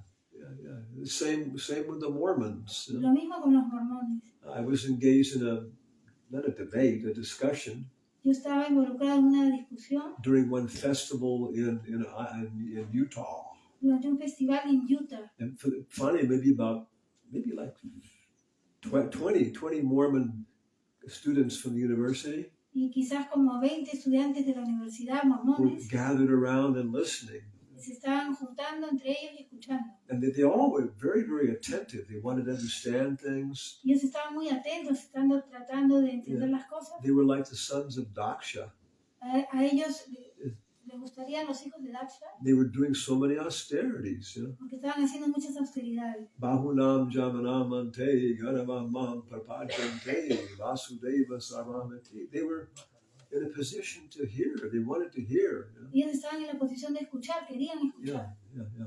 The same with the Mormons. Lo mismo con los mormones. I was engaged in not a debate, a discussion. Yo estaba involucrado en una discusión. During one festival in Utah. Durante un festival en Utah. And finally, maybe like 20 Mormon students from the university. Y quizás como 20 estudiantes de la universidad mormones. Gathered around and listening. Se estaban juntando entre ellos y escuchando. And they all were very, very attentive. They wanted to understand things. Ellos estaban muy atentos, tratando de entender las cosas. They were like the sons of Daksha. A ellos les gustarían los hijos de Daksha. They were doing so many austerities. Porque estaban haciendo muchas austeridades. Bahunam jamanamante ganamam parpajante vasudeva sarvamati. They were in a position to hear. They wanted to hear. Ellos estaban en la posición de escuchar, querían escuchar. Yeah.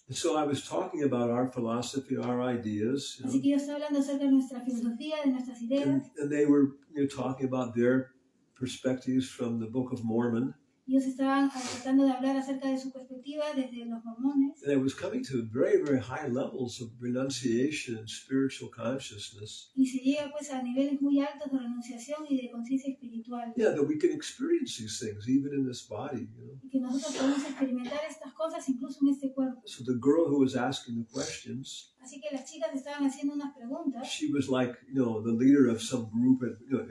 And so I was talking about our philosophy, our ideas. Así que yo estaba hablando acerca de nuestra filosofía, de nuestras ideas. And they were talking about their perspectives from the Book of Mormon. Ellos estaban tratando de hablar acerca de su perspectiva desde los mormones. And I was coming to very, very high levels of renunciation and spiritual consciousness. Y se llega pues a niveles muy altos de renunciación y de conciencia espiritual. Yeah, that we can experience these things even in this body. Y que nosotros podemos experimentar estas cosas incluso en este cuerpo. So the girl who was asking the questions. Así que las chicas estaban haciendo unas preguntas. She was like, the leader of some group,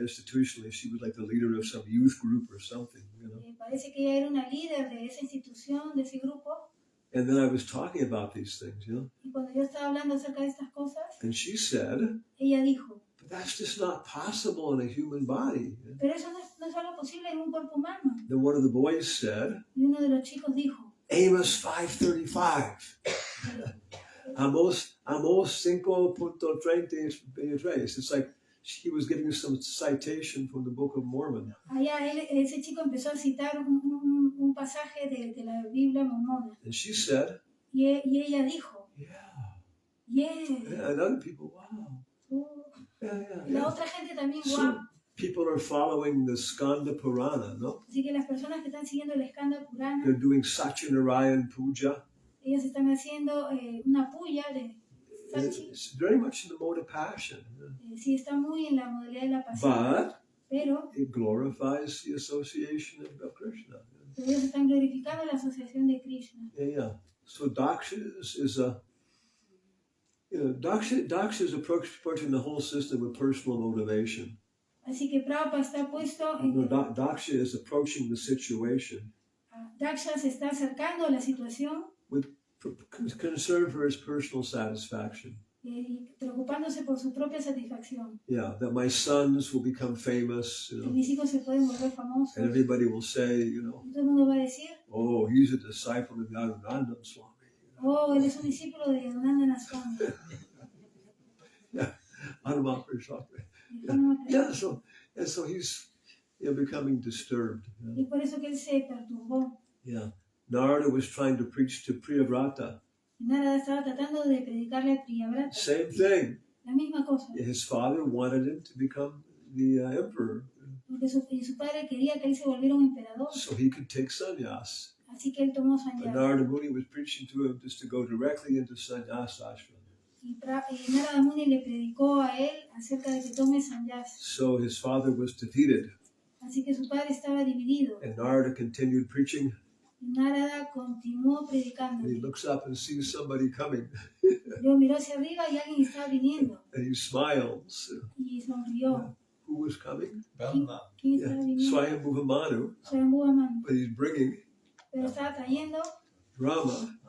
institutionally, she was like the leader of some youth group or something, Parece que ella era una líder de esa institución, de ese grupo. And then I was talking about these things, Y cuando yo estaba hablando acerca de estas cosas, and she said, ella dijo, but that's just not possible in a human body. Pero eso no es algo posible en un cuerpo humano. Then one of the boys said, y uno de los chicos dijo, Amos 5:35. Amos 5:33. It's like he was giving some citation from the Book of Mormon. Allá ese chico empezó a citar un pasaje de la Biblia mormona. And she said, y ella dijo, Yeah. And other people, wow. La otra gente también, wow. people are following the Skanda Purana, no? Así que las personas que están siguiendo el Skanda Purana, They're doing Satyanarayan Puja. ellos están haciendo una puya de Sachi. It's very much in the mode of passion. Sí, está muy en la modalidad de la pasión. But Pero it glorifies the association of Krishna. ellos están glorificando la asociación de Krishna. Yeah. So Daksha is a, Daksha is approaching the whole system with personal motivation. Así que Prabhupada está puesto en... Daksha is approaching the situation Daksha se está acercando a la situación with concern for his personal satisfaction. y preocupándose por su propia satisfacción. Yeah, that my sons will become famous, Que mis hijos se pueden volver famosos. and everybody will say, Y todo el mundo va a decir, oh, he's a disciple of Yadunandan Swami. oh, él es un discípulo de Yadunandan Swami. Yeah, Hanumatpresaka. Hanumatpresaka. Yeah, so he's becoming disturbed. Y por eso que él se perturbó. Yeah, Narada was trying to preach to Priyavrata. Narada estaba tratando de predicarle a Priyavrata. Same thing. La misma cosa. His father wanted him to become the emperor, Porque su padre quería que él se volviera un emperador. so he could take sannyas. Así que él tomó But sannyas. Narada Muni was preaching to him just to go directly into sannyas ashram. Y Narada Muni le predicó a él acerca de que tome sannyas. So his father was defeated, Así que su padre estaba dividido. and Narada continued preaching. Y Narada continuó predicando. And he looks up and sees somebody coming, Luego miró hacia arriba y alguien estaba viniendo. and he smiles. Y sonrió. Who was coming? ¿Quién estaba viniendo? Swayambhuva Manu, Swayambhuva Manu. but he's bringing Pero estaba trayendo Brahma. a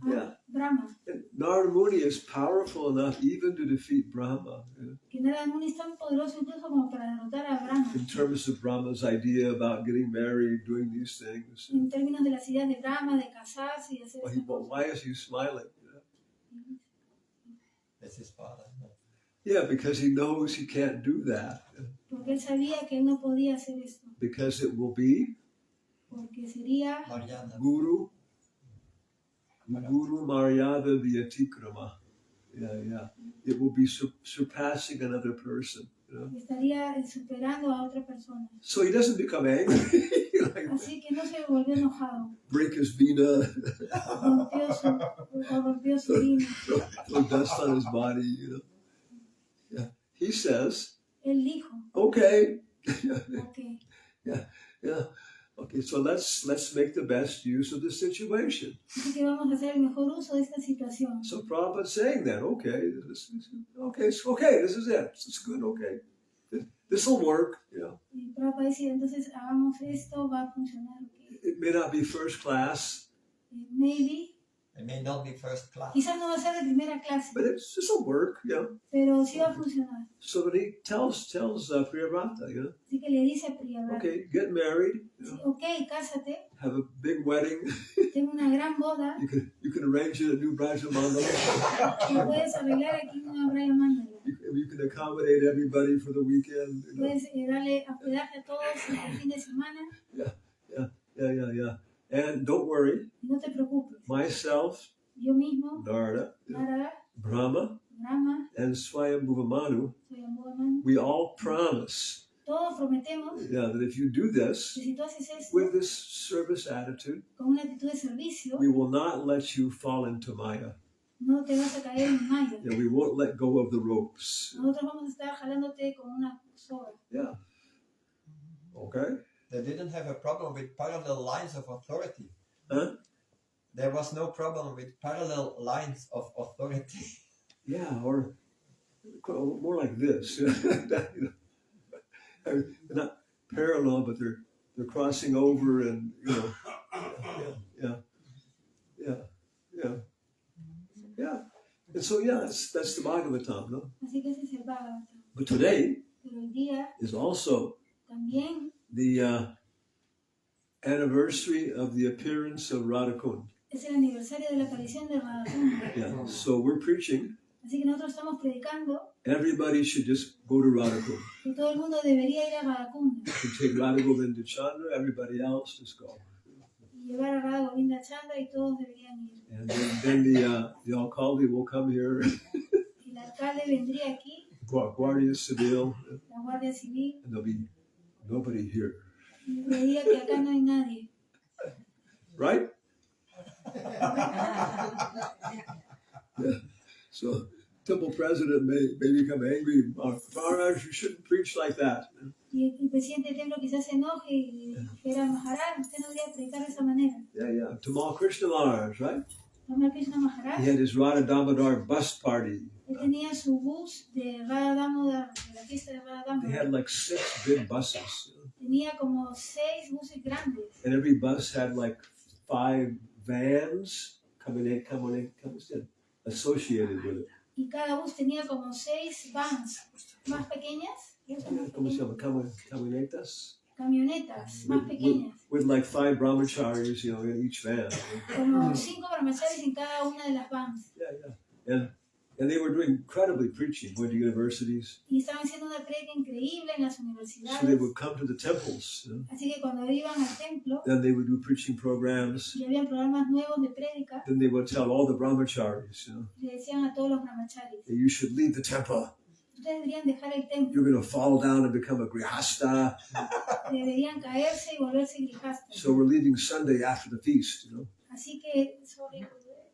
Yeah. Brahma. And Narada Muni is powerful enough even to defeat Brahma, Que Narada Muni es tan poderoso incluso como para derrotar a Brahma. in terms of Brahma's idea about getting married, doing these things. En términos de las ideas de Brahma, de casarse y hacer esas Well, cosas. why is he smiling? That's his father. Yeah, because he knows he can't do that. Porque él sabía que él no podía hacer esto. Because it will be Porque sería Mariana. Guru Maryada Vyatikrama. Yeah. It will be surpassing another person. estaría superando a otra persona. So he doesn't become angry. Like, Así que no se volvió enojado. break his vina, Rompió su vino. throw dust on his body, Yeah. He says, Él dijo, okay. ok, Yeah. Okay, so let's make the best use of the situation. así que vamos a hacer el mejor uso de esta situación. So Prabhupada's saying that, okay, this is it. It's good, okay. This will work, Y Prabhupada decía, entonces hagamos esto, va a funcionar. Okay. It may not be first class, Maybe, It may not be first class. quizás no va a ser de primera clase, but this will work, pero sí va a funcionar. So then he tells Priyavrata, Así que le dice a Priyavrata, okay, get married, sí, ok, cásate, have a big wedding. tengo una gran boda, You can arrange it a new Vrajamandala. y puedes arreglar aquí una Vrajamandala. You can accommodate everybody for the weekend. Puedes darle hospedaje a todos el fin de semana. Yeah. And don't worry, No te preocupes. myself, Yo mismo, Narada, Narada, Brahma, Brahma, and Swayambhuva Manu, Swayambhuva Manu, we all promise todos prometemos that if you do this que si tú haces esto with this service attitude, con una actitud de servicio, we will not let you fall into Maya. no te vas a caer en maya. Yeah, we won't let go of the ropes. Nosotros vamos a estar jalándote con una soga. Yeah. Okay? They didn't have a problem with parallel lines of authority. Huh? There was no problem with parallel lines of authority. Yeah, or more like this. They're not parallel, but they're crossing over, and yeah. And so that's the Bhagavatam, no? Así que ese es el Bhagavatam. But today Pero el día is also también the anniversary of the appearance of Radhakund. es el aniversario de la aparición de Radhakunda. Yeah. So we're preaching. Así que nosotros estamos predicando Everybody should just go to Radhakund. que todo el mundo debería ir a Radhakunda You take Radhagovinda Chandra, everybody else just go. y llevar a Radha Govinda Chandra y todos deberían ir. And then the alcalde will come here El alcalde vendría aquí Guardia Civil, la Guardia Civil, and there'll be nobody here. y le diga que acá no hay nadie. Right? Yeah. So, temple president may become angry. Maharaj, you shouldn't preach like that. Y el presidente del templo quizás se enoje y dijera, Maharaj, usted no debería predicar de esa manera. Yeah. Tamal Krishna Maharaj, right? Rama Krishna Maharaj, He had his Radha Damodar bus party. él tenía su bus de Radha Damodar, de la fiesta de Radha They had Damodar. like 6 big buses. Tenía como 6 buses grandes. And every bus had like 5 vans associated with it. Y cada bus tenía como 6 vans más pequeñas. ¿Cómo se llama? Camionetas? Camionetas más pequeñas. With like 5 brahmacharis, in each van. Como 5 brahmacharis en cada una de las vans. Yeah. And they were doing incredibly preaching, going to universities. Y estaban haciendo una predica increíble en las So they universidades. would come to the temples. Así que cuando iban al templo Then they would do preaching programs. y había programas nuevos de prédica, Then they would tell all the brahmacharis, le decían a todos los brahmacharis, that you should leave the temple. ustedes deberían dejar el templo, You're going to fall down and become a grihasta. deberían caerse y volverse grijastas. So we're leaving Sunday after the feast, Así que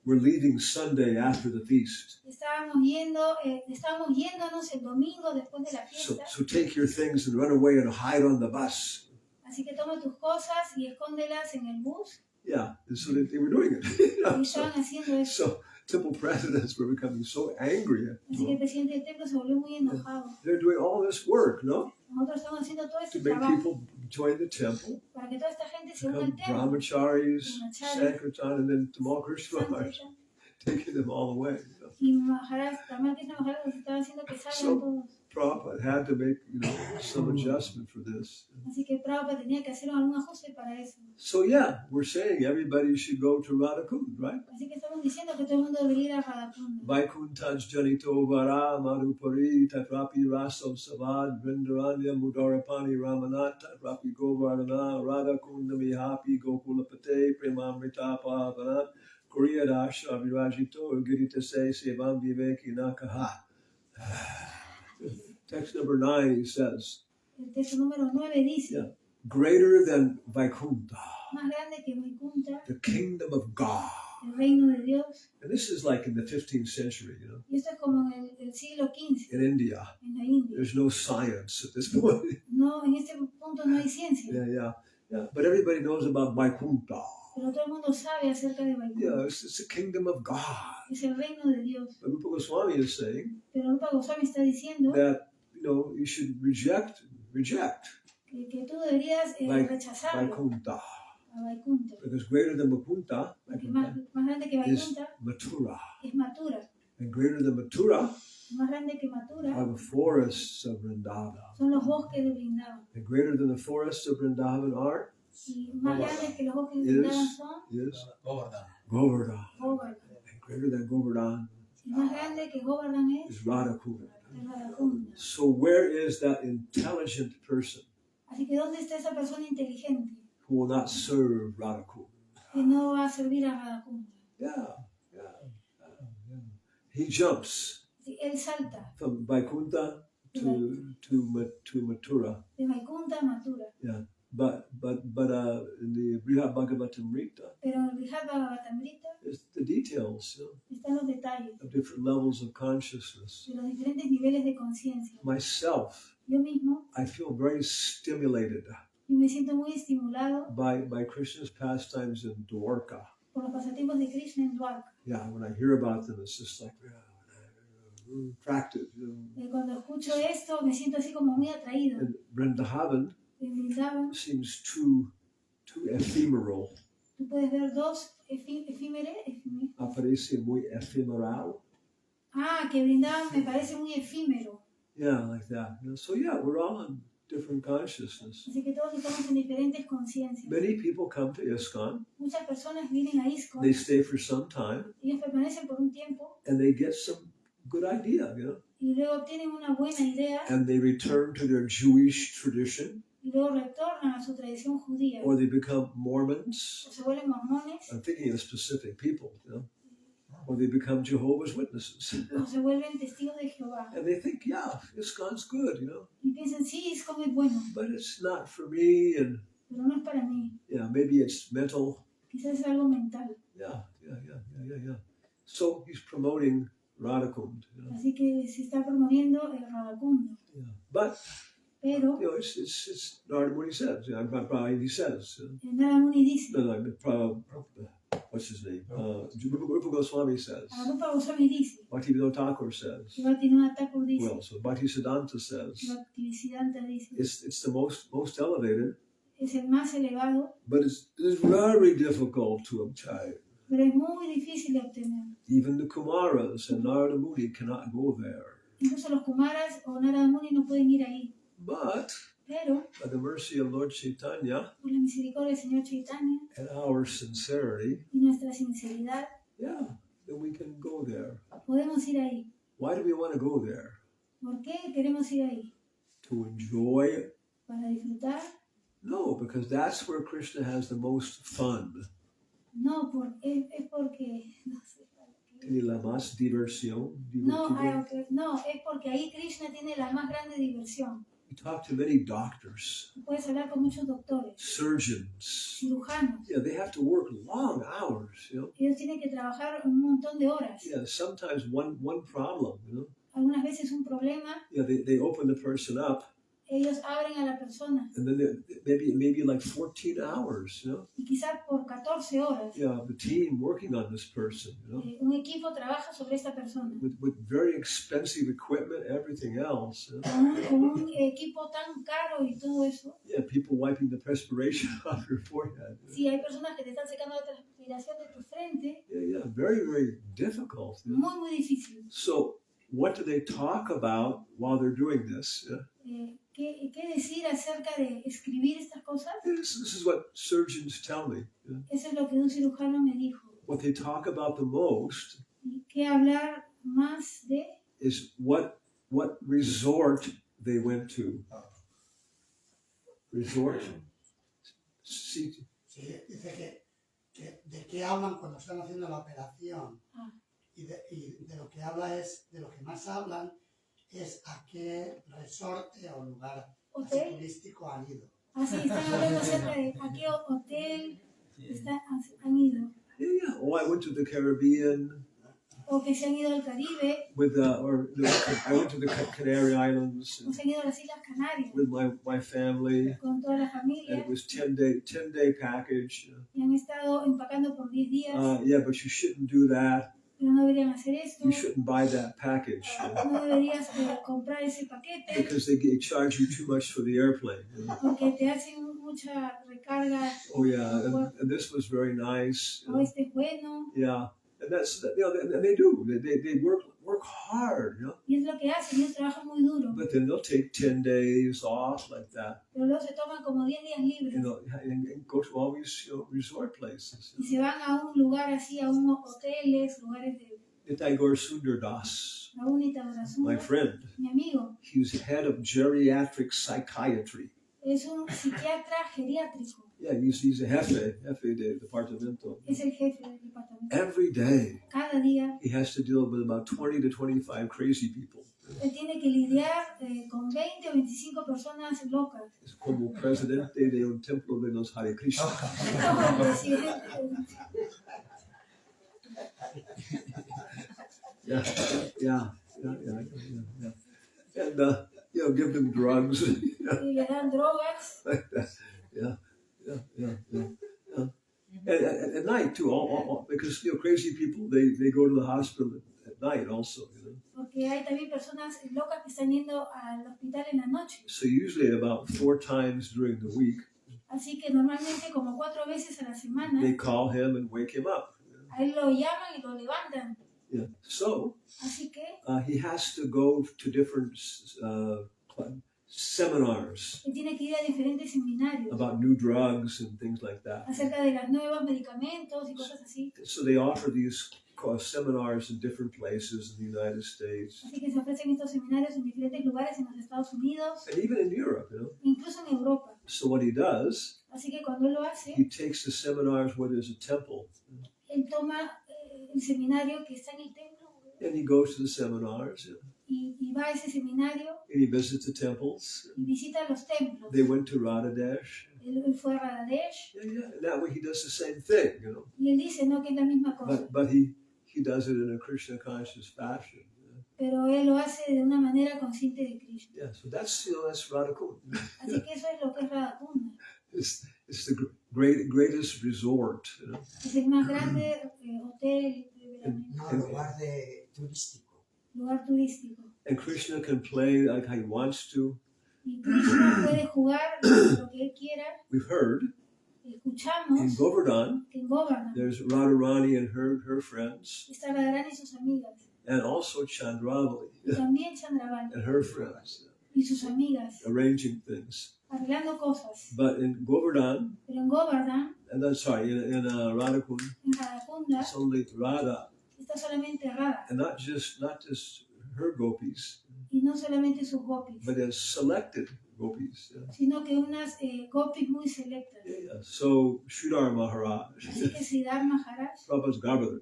We're leaving Sunday after the feast. estábamos yéndonos el domingo después de la fiesta. So take your things and run away and hide on the bus. Así que toma tus cosas y escóndelas en el bus. Yeah, and so they were doing it. Y estaban haciendo eso. So temple presidents were becoming so angry. Así que el presidente del templo se volvió muy enojado. They're doing all this work, no? Nosotros estamos haciendo todo To este make trabajo people join the temple, para que toda esta gente se una al become templo. brahmacharis, Brahmacharis, Sankirtan, and then Tamal Krishna Maharaj, Sankirtan. taking them all away. Y Maharaj, Rama Krishna Maharaj los estaba haciendo que salgan todos. Prabhupada had to make, some adjustment for this. Así que Prabhupada tenía que hacer algún ajuste para eso. So yeah, we're saying everybody should go to Radhakund, right? Así que estamos diciendo que todo el mundo debería ir a Radhakunda. Vaikuntaj Janito Vara Madhupari Tatrapi Raso Savad Vrindaranya Mudarapani Ramanat Tatrapi Govardhana Radhakunda Mihapi Gokulapate Premamrita Pavanat Kuriyadasha Virajito Giritase Sevam Viveki Nakaha. Text number 9, he says, El texto número 9 dice, Yeah. Greater than Vaikunta, más grande que Vaikunta, the kingdom of God. el reino de Dios. And this is like in the 15th century, Y esto es como en el siglo XV, in India. en la India. There's no science at this point. No, en este punto no hay ciencia, Yeah. But everybody knows about Vaikunta. pero todo el mundo sabe acerca de Vaikunta. Yeah, it's the kingdom of God. Es el reino de Dios. But Rupa Goswami is saying Pero Rupa Goswami está diciendo that, you should reject que tú deberías rechazarlo Vaikunta. a Vaikunta. Because greater than Vaikunta Porque más grande que is Vaikunta Mathura. es Mathura. And greater than Mathura Más grande que Mathura are the forests of Vrindavan. son los bosques de Vrindavan. And greater than the forests of Vrindavan are Y más grandes que los bosques de Vrindavan son Govardhan. Govardhan. Govardhan. And greater than Govardhan Y más grande que Govardhan es is Radhakunda. Radhakunda. So where is that intelligent person Así que ¿dónde está esa persona inteligente who will not serve Radhakunda? que no va a servir a Radhakunda? Yeah. He jumps Sí, él salta from Vaikunta to Mathura. de Vaikunta a Mathura. Yeah. But in the Vrihad Bhagavatamrita, Pero en el Vrihad Bhagavatamrita there's the details están los detalles of different levels of consciousness. de los diferentes niveles de conciencia. Myself, Yo mismo, I feel very stimulated yo me siento muy estimulado by Krishna's pastimes in Dwarka. por los pasatiempos de Krishna en Dwarka. Yeah, when I hear about them, it's just like attractive. Cuando escucho esto me siento así como muy atraído. And Vrindavan En Vrindavan seems too ephemeral. tú puedes ver dos efímeres. Aparece muy ephemeral. Que Vrindavan me parece muy efímero. Yeah, like that. So yeah, we're all in different consciousness. Así que todos estamos en diferentes conciencias. Many people come to ISKCON. Muchas personas vienen a ISKCON. They stay for some time, Ellos permanecen por un tiempo and they get some good idea, y luego obtienen una buena idea and they return to their Jewish tradition, y luego retornan a su tradición judía or they become Mormons. o se vuelven mormones. I'm thinking of specific people, or they become Jehovah's Witnesses. o se vuelven testigos de Jehová. And they think, yeah, ISKCON's good, Y piensan, sí, ISKCON es bueno, but it's not for me, and pero no es para mí. maybe it's mental. Quizás es algo mental. Yeah. So he's promoting Radhakund. Así que se está promoviendo el Radhakunda. But Pero it's Narada Muni says, he says, Narada Muni dice, what's his name? Rupa Goswami says, Rupa Goswami dice, Bhaktivinoda Thakur says, Bhaktivinoda Thakur dice, well, so Bhaktisiddhanta says, Bhaktisiddhanta dice, it's the most elevated, es el más elevado, but it's very difficult to obtain. pero es muy difícil de obtener. Even the Kumaras and Narada Muni cannot go there. Incluso los Kumaras o Narada Muni no pueden ir ahí. Pero, by the mercy of Lord Chaitanya, por la misericordia del Señor Chaitanya, and our sincerity, y nuestra sinceridad, then we can go there. Podemos ir ahí. Why do we want to go there? ¿Por qué queremos ir ahí? To enjoy it? ¿Para disfrutar? No, because that's where Krishna has the most fun. No, es porque... No sé. Tiene la más diversión. No, es porque ahí Krishna tiene la más grande diversión. You talk to many doctors. Puedes hablar con muchos doctores. Surgeons. Cirujanos. Yeah, they have to work long hours, Ellos tienen que trabajar un montón de horas. Yeah, sometimes one problem, Algunas veces un problema. Yeah, they open the person up. Ellos abren a la persona. And then maybe like 14 hours, Y quizás por 14 horas. Yeah, the team working on this person, Un equipo trabaja sobre esta persona. With very expensive equipment, everything else. Con un equipo tan caro y todo eso. Yeah, people wiping the perspiration off your forehead. Sí, hay personas que te están secando la transpiración de tu frente. Yeah, very, very difficult. Muy difícil. So, what do they talk about while they're doing this? ¿Qué decir acerca de escribir estas cosas? This is what surgeons tell me. Eso es lo que un cirujano me dijo. What they talk about the most ¿Qué hablar más de? Is what resort they went to. Resort. Sí, dice que de qué hablan cuando están haciendo la operación. Y de lo que habla de lo que más hablan es a qué resorte o lugar turístico han ido. Sí, están hablando acerca de a qué hotel han ido. Yeah. Oh, I went to the Caribbean. O que se han ido al Caribe. I went to the Canary Islands. O se han ido a las Islas Canarias. With my family. Con toda la familia. And it was 10-day package. Y han estado empacando por 10 días. Yeah, but you shouldn't do that. Pero no deberían hacer esto. You shouldn't buy that package. No deberías comprar ese paquete. Because they charge you too much for the airplane. Porque te hacen mucha recarga. Oh yeah, and this was very nice. Este es bueno. Yeah, and and they do. They work hard. Y es lo que hacen. Ellos trabajan muy duro. But then they'll take 10 days off like that. Pero luego se toman como 10 días libres. And go to all these resort places. Y se van a un lugar así, a unos hoteles, lugares de... Nitai Sundar Das, my friend, mi amigo, he's head of geriatric psychiatry. Es un psiquiatra geriátrico. Yeah, he's a jefe de departamento. Es el jefe del departamento. Every day, cada día, he has to deal with about 20 to 25 crazy people. Él tiene que lidiar con 20 o 25 personas locas. Es como presidente de un templo de los Hare Krishna. Como presidente. Yeah. And give them drugs. Y le dan drogas. Yeah. And at night too, because crazy people they go to the hospital at night also. Porque hay también personas locas que están yendo al hospital en la noche. So usually about 4 times during the week. Así que normalmente como 4 veces a la semana. They call him and wake him up. A él lo llaman y lo levantan. Yeah. So así que he has to go to different seminars. Él tiene que ir a diferentes seminarios. About new drugs and things like that. Acerca de los nuevos medicamentos y cosas así. So they offer these seminars in different places in the United States. Así que se ofrecen estos seminarios en diferentes lugares en los Estados Unidos. And even in Europe, Incluso en Europa. So what he does, así que cuando él lo hace, he takes the seminars where there's a temple. Él toma el seminario que está en el templo. And he goes to the seminars. Y va a ese seminario And he visits the temples. y visita los templos. They went to Radhadesh. Él fue a Radadesh Yeah. And that way he does the same thing, y él dice, no, que es la misma cosa. But he does it in a Krishna conscious fashion. Pero él lo hace de una manera consciente de Krishna. Yeah, so that's Radha Kunda. Así que eso es lo que es Radha Kunda. It's the greatest resort. Es el más grande hotel de veraneo. Lugar turístico. Lugar turístico. And Krishna can play like he wants to. Y Krishna puede jugar lo que él quiera. We've heard Escuchamos in Govardhan, que en Govardhan there's Radharani and her friends, está Radharani y sus amigas. and also Chandravali Y también Chandravali and her friends, y sus amigas. arranging things. Arreglando cosas. But in Govardhan, Pero en Govardhan, and then sorry, in Radha Kunda, en Radha Kunda, it's only Radha, está solamente Radha. and not just her gopis, Y no solamente sus gopis, but as selected gopis. sino que unas gopis muy selectas. So Sridhar Maharaj, Así que Sridhar Maharaj, Prabhupada's Garbhadar,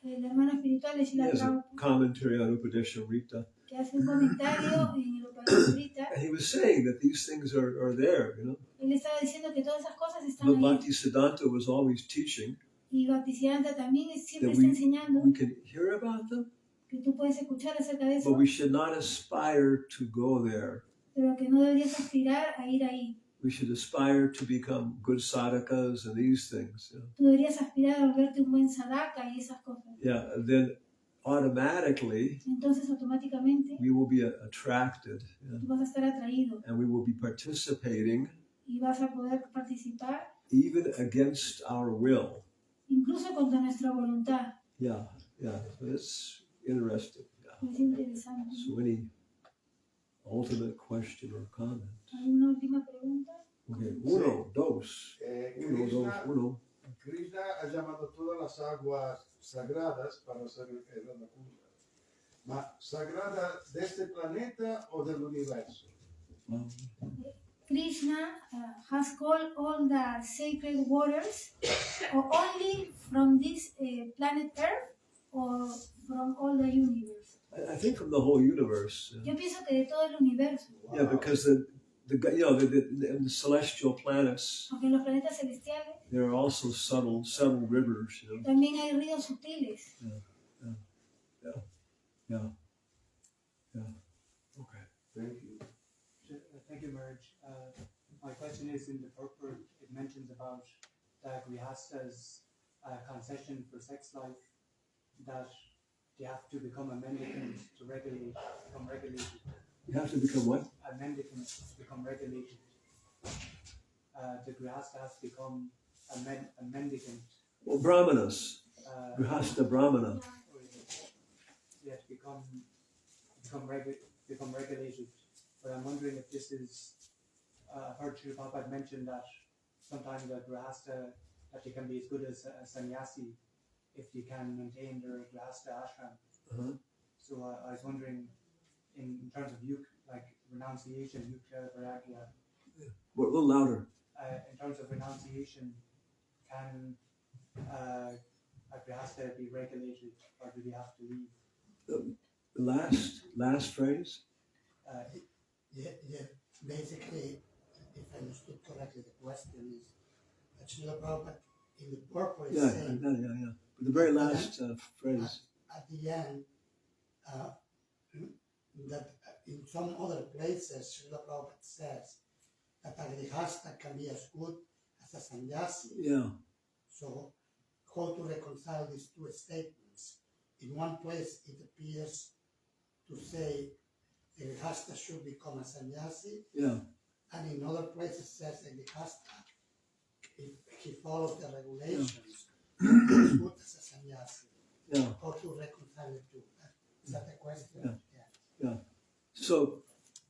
el hermano espiritual de he Srila has a Prabhupada, commentary on Upadeshamrita, que hace un comentario en el Upanishadrita, and he was saying that these things are there, él estaba diciendo que todas esas cosas están But ahí. Bhaktisiddhanta was always teaching Y Bhaktisiddhanta también siempre that está enseñando we can hear about them, que tú puedes escuchar acerca de eso, but we should not aspire to go there. pero que no deberías aspirar a ir ahí. We should aspire to become good sadhakas and these things. Tú deberías aspirar a volverte un buen sadhaka y esas cosas. Yeah, then automatically Entonces automáticamente we will be attracted, tú vas a estar atraído and we will be participating y vas a poder participar even against our will. incluso contra nuestra voluntad. Yeah. So it's interesting. Yeah. Es interesante. So any ultimate question or comment? ¿Alguna última pregunta? Okay, uno, dos. Krishna ha llamado todas las aguas sagradas para ser el Radha Kunda. ¿Sagrada de este planeta o del universo? Krishna has called all the sacred waters or only from this planet Earth or from all the universe. I think from the whole universe. Yo pienso que de todo el universo. Yeah, because the celestial planets, Porque en los planetas celestiales there are also subtle rivers. también hay ríos sutiles. Yeah. Okay. Thank you. Thank you, Marge. My question is, in the purport, it mentions about the Grihasta's concession for sex life, that they have to become a mendicant to become regulated. You have to become what? A mendicant to become regulated. The Grihasta has to become a mendicant. Well, Brahmanas. Grihasta Brahmana. They have to become regulated. But I'm wondering if this is, I've heard Srila Prabhupada mention that sometimes a Grihasta, that they can be as good as a sannyasi if you can maintain their Grihasta ashram. Uh-huh. So I was wondering, in terms of like renunciation, yukta, vairagya. A little louder. In terms of renunciation, can a Grihasta be regulated, or do they have to leave? The last phrase? Yeah, basically, if I understood correctly, the question is that Srila Prabhupada in the purport is saying Yeah. But the very last phrase. At the end, that in some other places, Srila Prabhupada says that a grihasta can be as good as a sannyasi. Yeah. So, how to reconcile these two statements? In one place, it appears to say the grihasta should become a sannyasi. Yeah. And in other places says the grihasta, if he follows the regulations, is good as a sannyasi. Yeah. How to reconcile the two? Is that the question? Yeah. So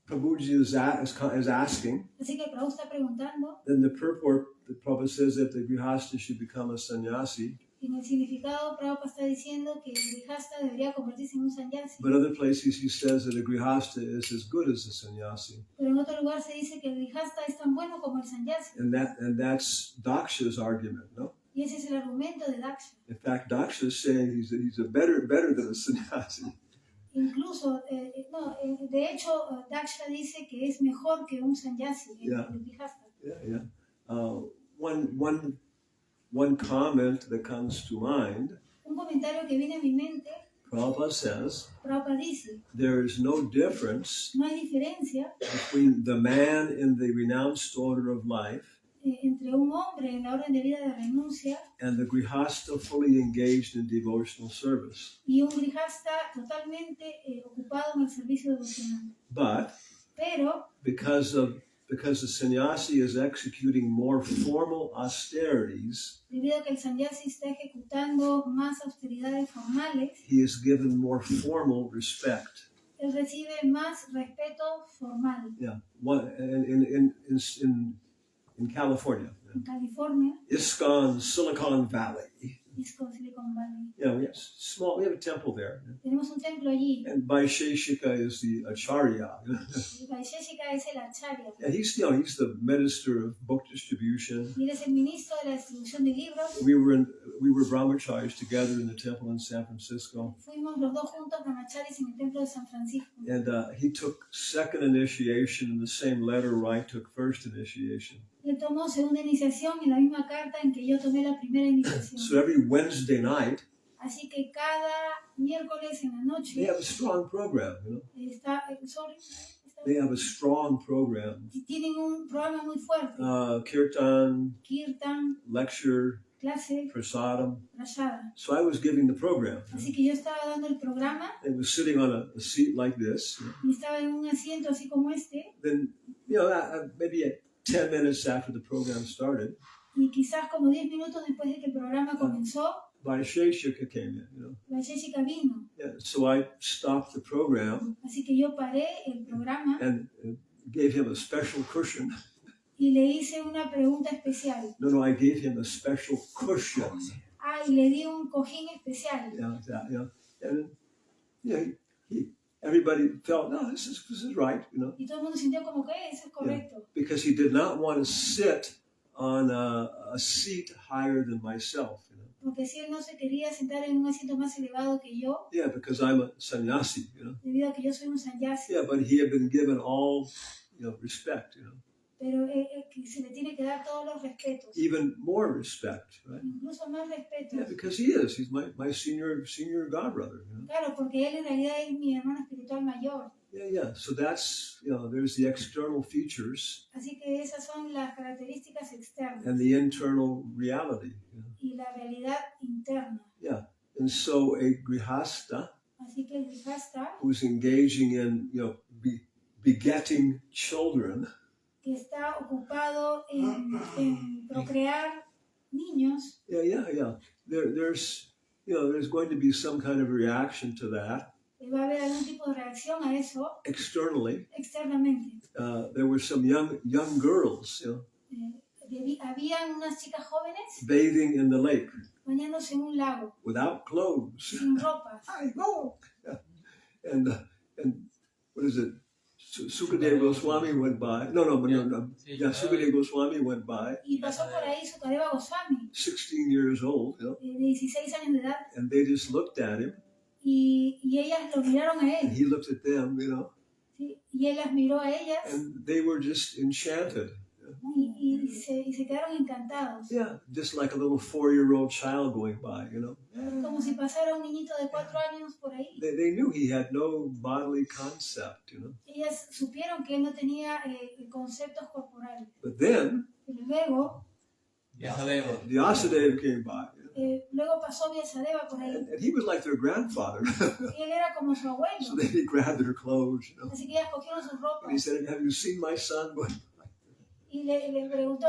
Prabhuji is asking. Así que Prabhu está preguntando. Then the purport, the Prabhupada says that the grihasta should become a sannyasi. En el significado, Prabhupada está diciendo que el grihasta debería convertirse en un sannyasi. But other places he says that a grihasta is as good as a sannyasi. Pero en otro lugar se dice que el grihasta es tan bueno como el sannyasi. And that's Daksha's argument, no? Y ese es el argumento de Daksha. In fact, Daksha is saying he's a better than a sannyasi. Incluso, de hecho, Daksha dice que es mejor que un sannyasi, Yeah. el grihasta. Yeah. One comment that comes to mind, Un comentario que viene a mi mente, Prabhupada says, Prabhupada dice, there is no difference no hay diferencia between the man in the renounced order of life entre un hombre en la orden de vida de renuncia and the grihasta fully engaged in devotional service. y un grihasta totalmente ocupado en el servicio devocional. But Pero, because the sannyasi is executing more formal austerities, debido a que el sannyasi está ejecutando más austeridades formales, he is given more formal respect. él recibe más respeto formal. Yeah. In California, En California, ISKCON, Silicon Valley. ISKCON, Silicon Valley. Yeah, we have a temple there. Tenemos un templo allí. And Vaisheshika is the acharya. Vaisheshika es el acharya. Yeah, he's the minister of book distribution. Y él es el ministro de la distribución de libros. We were brahmacharis together in the temple in San Francisco. Fuimos los dos juntos brahmacharis en el templo de San Francisco. And he took second initiation in the same letter where I took first initiation. Él tomó segunda iniciación en la misma carta en que yo tomé la primera iniciación. So every Wednesday night, Así que cada miércoles en la noche they have a strong program, They have a strong program. tienen un programa muy fuerte. Kirtan, Kirtan, lecture, clase, prasadam. prasada. So I was giving the program. Así que yo estaba dando el programa I was sitting on a seat like this. y estaba en un asiento así como este. Then, maybe 10 minutes after the program started, Y quizás como 10 minutos después de que el programa comenzó, Vaisheshika came in, Vaisheshika vino. Yeah, so I stopped the program Así que yo paré el programa and gave him a special cushion. y le hice una pregunta especial. No, I gave him a special cushion. Y le di un cojín especial. And everybody felt, no, this is right, Y todo el mundo sintió como que eso es correcto. Because he did not want to sit on a seat higher than myself, Porque si él no se quería sentar en un asiento más elevado que yo, Yeah, because I'm a sannyasi, debido a que yo soy un sannyasi. Yeah, but he had been given all, respect, Pero que se le tiene que dar todos los respetos. Even more respect, right? Incluso más respetos. Yeah, because he's my senior godbrother, Claro, porque él en realidad es mi hermano espiritual mayor. Yeah. So that's, there's the external features Así que esas son las características externas and the internal reality. y la realidad interna. Yeah. And so a grihasta Así que el grihasta who's engaging in, begetting children, que está ocupado en procrear niños, yeah. There's going to be some kind of reaction to that. Va a haber algún tipo de reacción a eso Externally, externamente. there were some young girls, Habían unas chicas jóvenes bathing in the lake bañándose en un lago without clothes. sin ropas. Yeah. And what is it? Sukadeva Goswami went by. No. Yeah, Sukadeva Goswami went by. Y pasó por ahí Sukadeva Goswami, 16 years old, de 16 años de edad, and they just looked at him. y ellas lo miraron a And él. he looked at them, ¿Sí? Y él las miró a ellas and they were just enchanted. y se quedaron encantados. Yeah, just like a little 4-year-old child going by, Como si pasara un niñito de 4 años por ahí. They knew he had no bodily concept, Ellas supieron que él no tenía conceptos corporales. But then, Pero luego Vyasadeva came by. Luego pasó Vyasadeva por ahí. And he was like their grandfather. Y él era como su So abuelo. then he grabbed their clothes, Así que ellas cogieron sus And he ropas. said, have you seen my son? Y le preguntó,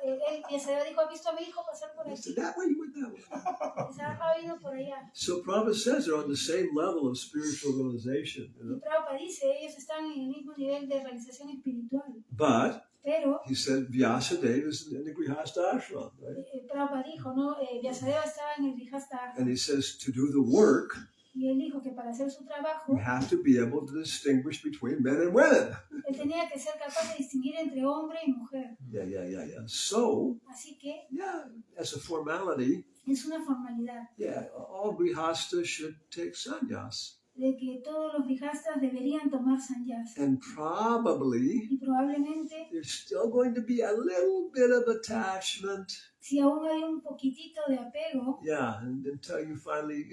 él, Vyasadeva dijo, ¿ha visto a mi hijo pasar por He aquí? said, that way, you went that way. Ha ido por allá. So Prabhupada says they're on the same level of spiritual realization. Y Prabhupada dice, ellos están en el mismo nivel de realización espiritual. But Pero he said Vyasadeva is in the Grihastha ashram, right? Prabhupada dijo, ¿no? Vyasadeva estaba en el Grihastha. And he says to do the work, Y él dijo que para hacer su trabajo, you have to be able to distinguish between men and women. él tenía que ser capaz de distinguir entre hombre y mujer. Yeah. So, Así que yeah, as a formality, es una formalidad yeah, all grihastas should take sannyas. de que todos los grihastas deberían tomar sannyas. And probably Y probablemente, there's still going to be a little bit of attachment. si aún hay un poquitito de apego, Yeah, and until you finally,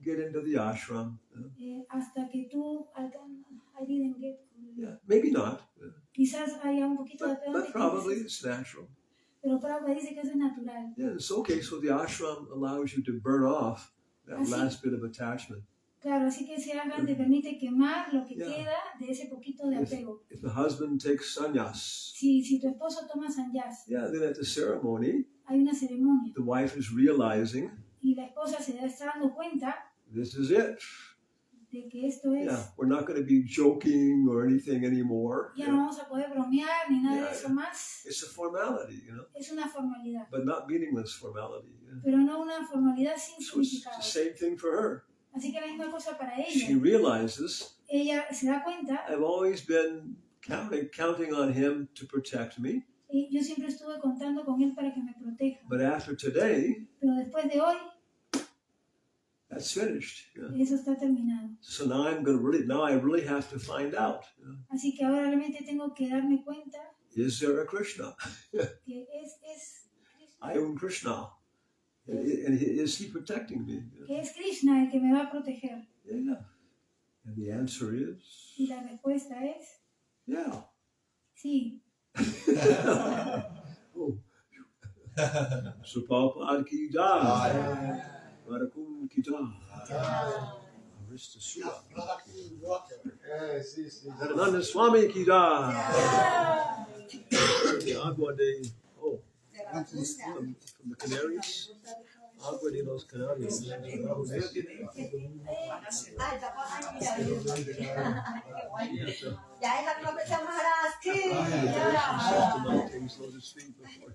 get into the ashram. hasta que tú I didn't get. Yeah, maybe not. Quizás haya un poquito de apego. But probably it's natural. Pero Prabhupada dice que eso es natural. Yeah, it's okay. So the ashram allows you to burn off that last bit of attachment. Claro, así que ese ashram te permite quemar lo que queda de ese poquito de apego. If the husband takes sannyas, Si tu esposo toma sannyas, yeah, then at the ceremony, hay una ceremonia the wife is realizing y la esposa se está dando cuenta this is it. de que esto es. Yeah, we're not going to be joking or anything anymore. Ya no vamos a poder bromear ni nada de eso más. It's a formality, Es una formalidad, but not meaningless formality. pero no una formalidad sin So it's significado. the same thing for her. Así que la misma cosa para She ella. realizes Ella se da cuenta, I've always been counting on him to protect me, y yo siempre estuve contando con él para que me proteja. but after today, Pero después de hoy, that's finished. eso está terminado. So now I really have to find out. Así que ahora realmente tengo que darme cuenta Is there a Krishna? que es I am Krishna. And is he protecting me? que es Krishna el que me va a proteger. Yeah. And the answer is, Y la respuesta es yeah. sí. Oh. So Prabhupada ki jai. Radhakum ki jai. Arista Sua. Sí. Nanda Swami ki jai. The Agua de, from the Canaries. Agua de los Canarios. Jai Hanumatpresaka Maharaj ki So to speak before.